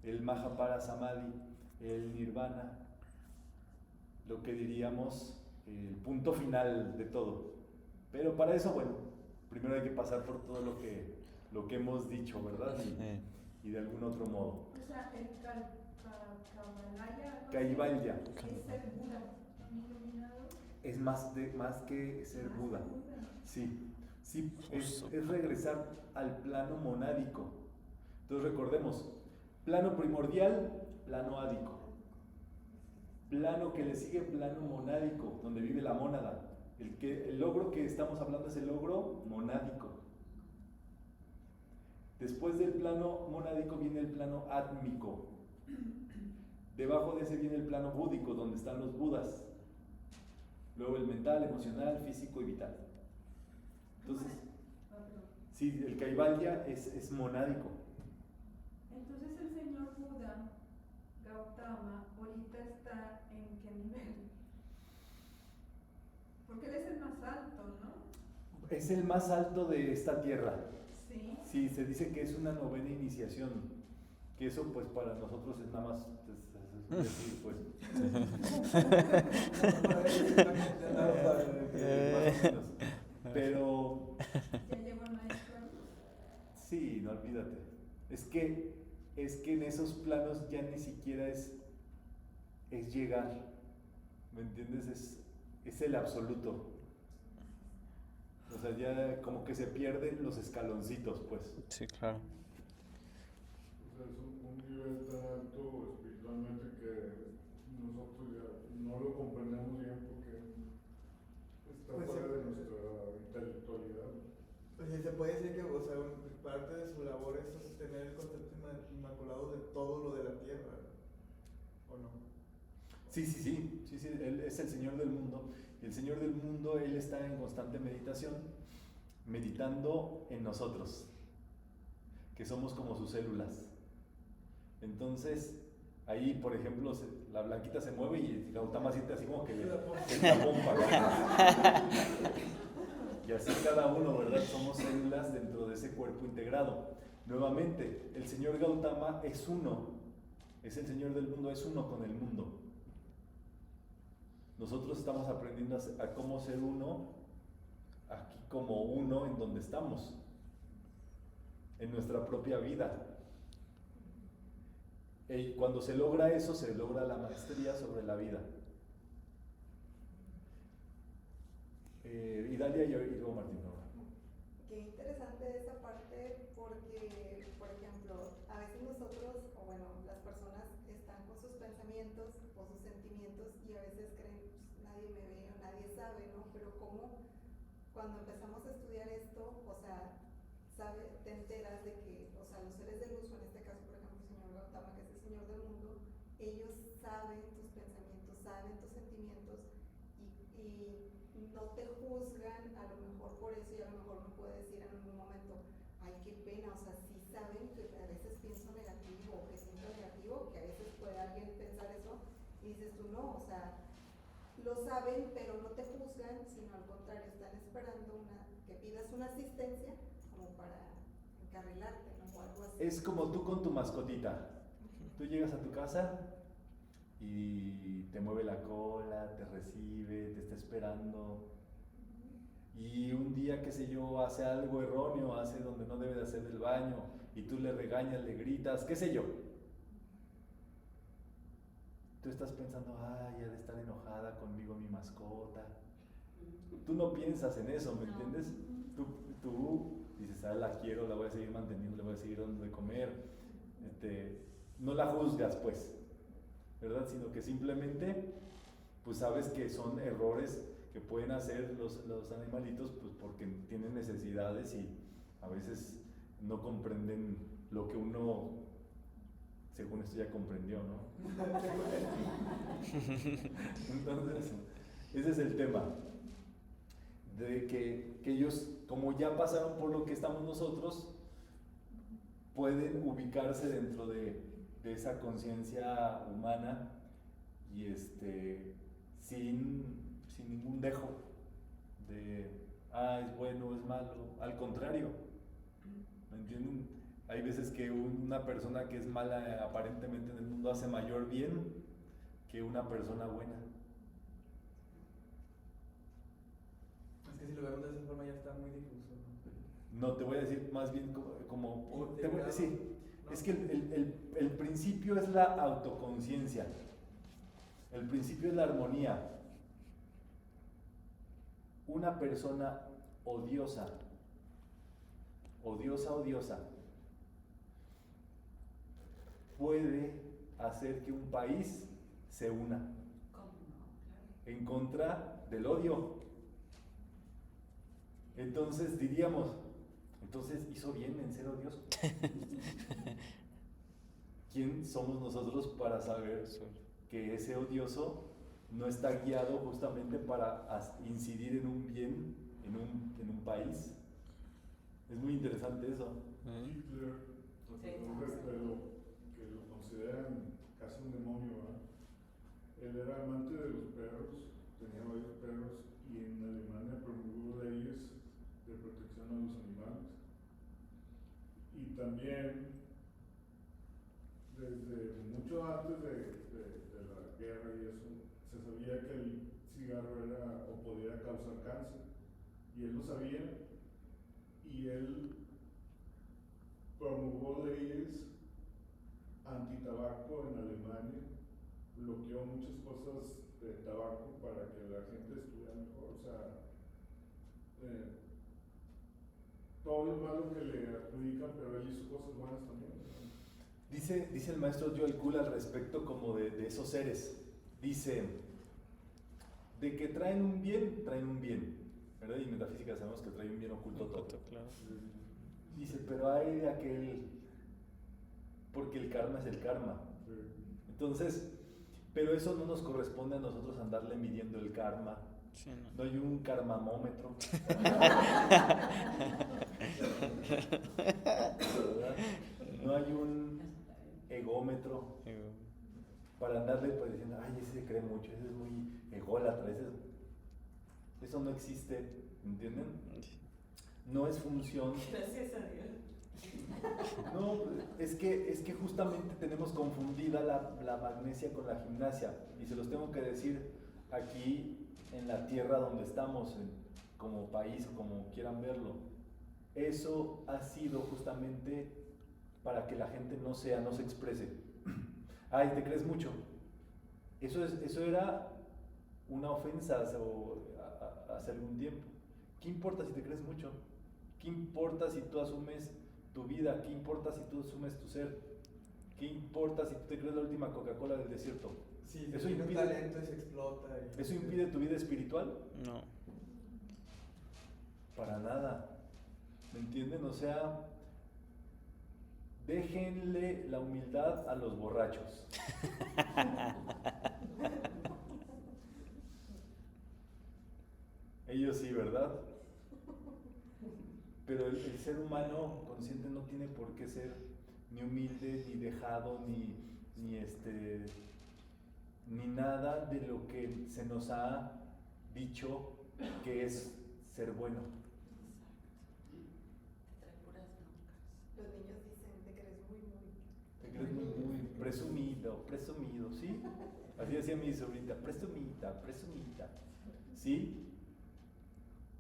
el Mahapara Samadhi, el Nirvana, lo que diríamos el punto final de todo. Pero para eso, bueno, primero hay que pasar por todo lo que hemos dicho, ¿verdad? Y de algún otro modo. O sea, el Kaivalya es ser Buda, un iluminado. es más que ser Buda. Sí, es regresar al plano monádico. Entonces recordemos, plano primordial, plano ádico. Plano que le sigue, plano monádico, donde vive la mónada. El logro que estamos hablando es el logro monádico. Después del plano monádico viene el plano átmico. Debajo de ese viene el plano búdico, donde están los budas. Luego el mental, emocional, físico y vital. Entonces, sí, el Kaivalya es monádico. Entonces el señor Buda, Gautama, ahorita está ¿en qué nivel? Porque él es el más alto, ¿no? Es el más alto de esta tierra. Sí. Sí, se dice que es una novena iniciación. Que eso pues para nosotros es nada más es decir, pues. Más o menos. Pero Ya llegó el maestro. sí, no olvídate. Es que en esos planos ya ni siquiera es llegar. ¿Me entiendes? Es el absoluto. O sea, ya como que se pierden los escaloncitos, pues. Sí, claro. O sea, es un nivel tan alto espiritualmente que nosotros ya no lo comprendemos bien porque está Pues fuera sí. de nuestra intelectualidad. Pues sí, se puede decir que, o sea, parte de su labor es sostener el concepto inmaculado de todo lo de la tierra, ¿o no? Sí, él es el Señor del mundo. Y el Señor del mundo, Él está en constante meditación, meditando en nosotros, que somos como sus células. Entonces, ahí, por ejemplo, la blanquita se mueve y Gautama siente así como que le la pompa. Y así cada uno, ¿verdad? Somos células dentro de ese cuerpo integrado. Nuevamente, el Señor Gautama es uno, es el Señor del mundo, es uno con el mundo. Nosotros estamos aprendiendo a cómo ser uno, aquí como uno en donde estamos, en nuestra propia vida. Y cuando se logra eso, se logra la maestría sobre la vida. Idalia y luego Martín. Qué interesante esa parte porque, por ejemplo, a veces nosotros, o bueno, las personas están con sus pensamientos o sus sentimientos y a veces creen, pues, nadie me ve o nadie sabe, ¿no? Pero como cuando empezamos a estudiar esto, o sea, te enteras de que, o sea, los seres de luz, o en este caso, por ejemplo, el señor Gautama, que es el señor del mundo, ellos saben tus pensamientos, saben tus sentimientos y no te juzgan a lo mejor por eso, y a lo mejor me puede decir en algún momento, ay, qué pena, o sea, sí saben que a veces pienso negativo o que siento negativo, que a veces puede alguien pensar eso, y Y dices tú, no, o sea, lo saben, pero no te juzgan, sino al contrario, están esperando que pidas una asistencia como para encarrilarte, ¿no? O algo así. Es como tú con tu mascotita. Tú llegas a tu casa y te mueve la cola, te recibe, te está esperando. Y un día, qué sé yo, hace algo erróneo, hace donde no debe de hacer del baño, y tú le regañas, le gritas, qué sé yo. Tú estás pensando, ay, ha de estar enojada conmigo mi mascota. Tú no piensas en eso, ¿me entiendes? Tú dices, ah, la quiero, la voy a seguir manteniendo, le voy a seguir dando de comer. No la juzgas, pues, ¿verdad? Sino que simplemente, pues sabes que son errores que pueden hacer los animalitos, pues porque tienen necesidades y a veces no comprenden lo que uno, según esto, ya comprendió, ¿no? Entonces, ese es el tema, de que ellos, como ya pasaron por lo que estamos nosotros, pueden ubicarse dentro de esa conciencia humana y sin ningún dejo de, es bueno, es malo, al contrario, ¿me entienden? Hay veces que una persona que es mala aparentemente en el mundo hace mayor bien que una persona buena. Es que si lo vemos de esa forma ya está muy difuso, ¿no? No, te voy a decir más bien te voy a decir, ¿no? es que el principio es la autoconciencia, el principio es la armonía. Una persona odiosa, puede hacer que un país se una en contra del odio. Entonces diríamos, entonces hizo bien en ser odioso. ¿Quién somos nosotros para saber que ese odioso no está guiado justamente para incidir en un bien, en un país? Es muy interesante eso. Hitler, que lo consideran casi un demonio, ¿verdad? Él era amante de los perros, tenía varios perros, y en Alemania promulgó leyes de protección a los animales. Y también, desde mucho antes de la guerra y eso, se sabía que el cigarro podía causar cáncer, y él lo sabía, y él promulgó leyes antitabaco en Alemania, bloqueó muchas cosas de tabaco para que la gente estuviera mejor. O sea, todo lo malo que le adjudican, pero él hizo cosas buenas también, ¿no? Dice el maestro Joel Kuhl al respecto como de esos seres. Dice, de que traen un bien, ¿verdad? Y en metafísica sabemos que trae un bien oculto todo. Claro. Dice, pero hay de aquel, porque el karma es el karma. Entonces, pero eso no nos corresponde a nosotros andarle midiendo el karma. Sí, No hay un karmamómetro. No hay un egómetro para andarle pues diciendo, ay, ese se cree mucho, ese es muy ególatra, eso no existe, ¿entienden? No es función. Gracias a Dios. No, es que justamente tenemos confundida la magnesia con la gimnasia, y se los tengo que decir aquí en la tierra donde estamos, como país o como quieran verlo. Eso ha sido justamente para que la gente no se exprese. Ay, te crees mucho. Eso era una ofensa hace algún tiempo. ¿Qué importa si te crees mucho? ¿Qué importa si tú asumes tu vida? ¿Qué importa si tú asumes tu ser? ¿Qué importa si tú te crees la última Coca-Cola del desierto? Sí, eso tiene impide, un talento y se explota. ¿eso impide tu vida espiritual? No. Para nada. ¿Me entienden? O sea, déjenle la humildad a los borrachos. Ellos sí, ¿verdad? Pero el ser humano consciente no tiene por qué ser ni humilde, ni dejado, ni nada de lo que se nos ha dicho que es ser bueno. Los niños dicen, te crees Te crees muy presumido, ¿sí? Así decía mi sobrinita, presumita, ¿sí?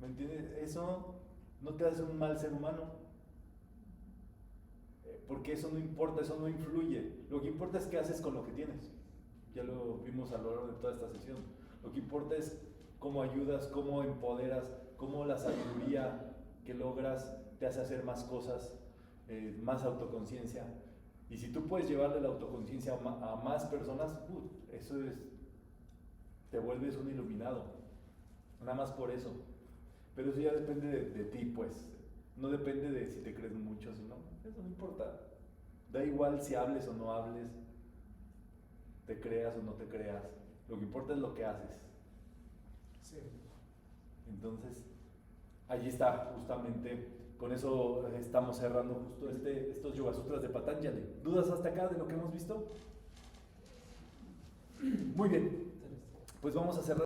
¿Me entiendes? Eso no te hace un mal ser humano, porque eso no importa, eso no influye. Lo que importa es qué haces con lo que tienes. Ya lo vimos a lo largo de toda esta sesión. Lo que importa es cómo ayudas, cómo empoderas, cómo la sabiduría que logras te hace hacer más cosas, más autoconciencia. Y si tú puedes llevarle la autoconciencia a más personas, eso es, te vuelves un iluminado, nada más por eso. Pero eso ya depende de ti, pues. No depende de si te crees mucho, si no, eso no importa. Da igual si hables o no hables, te creas o no te creas. Lo que importa es lo que haces. Sí. Entonces, allí está, justamente, con eso estamos cerrando justo estos Yoga Sutras de Patanjali. ¿Dudas hasta acá de lo que hemos visto? Muy bien, pues vamos a cerrar.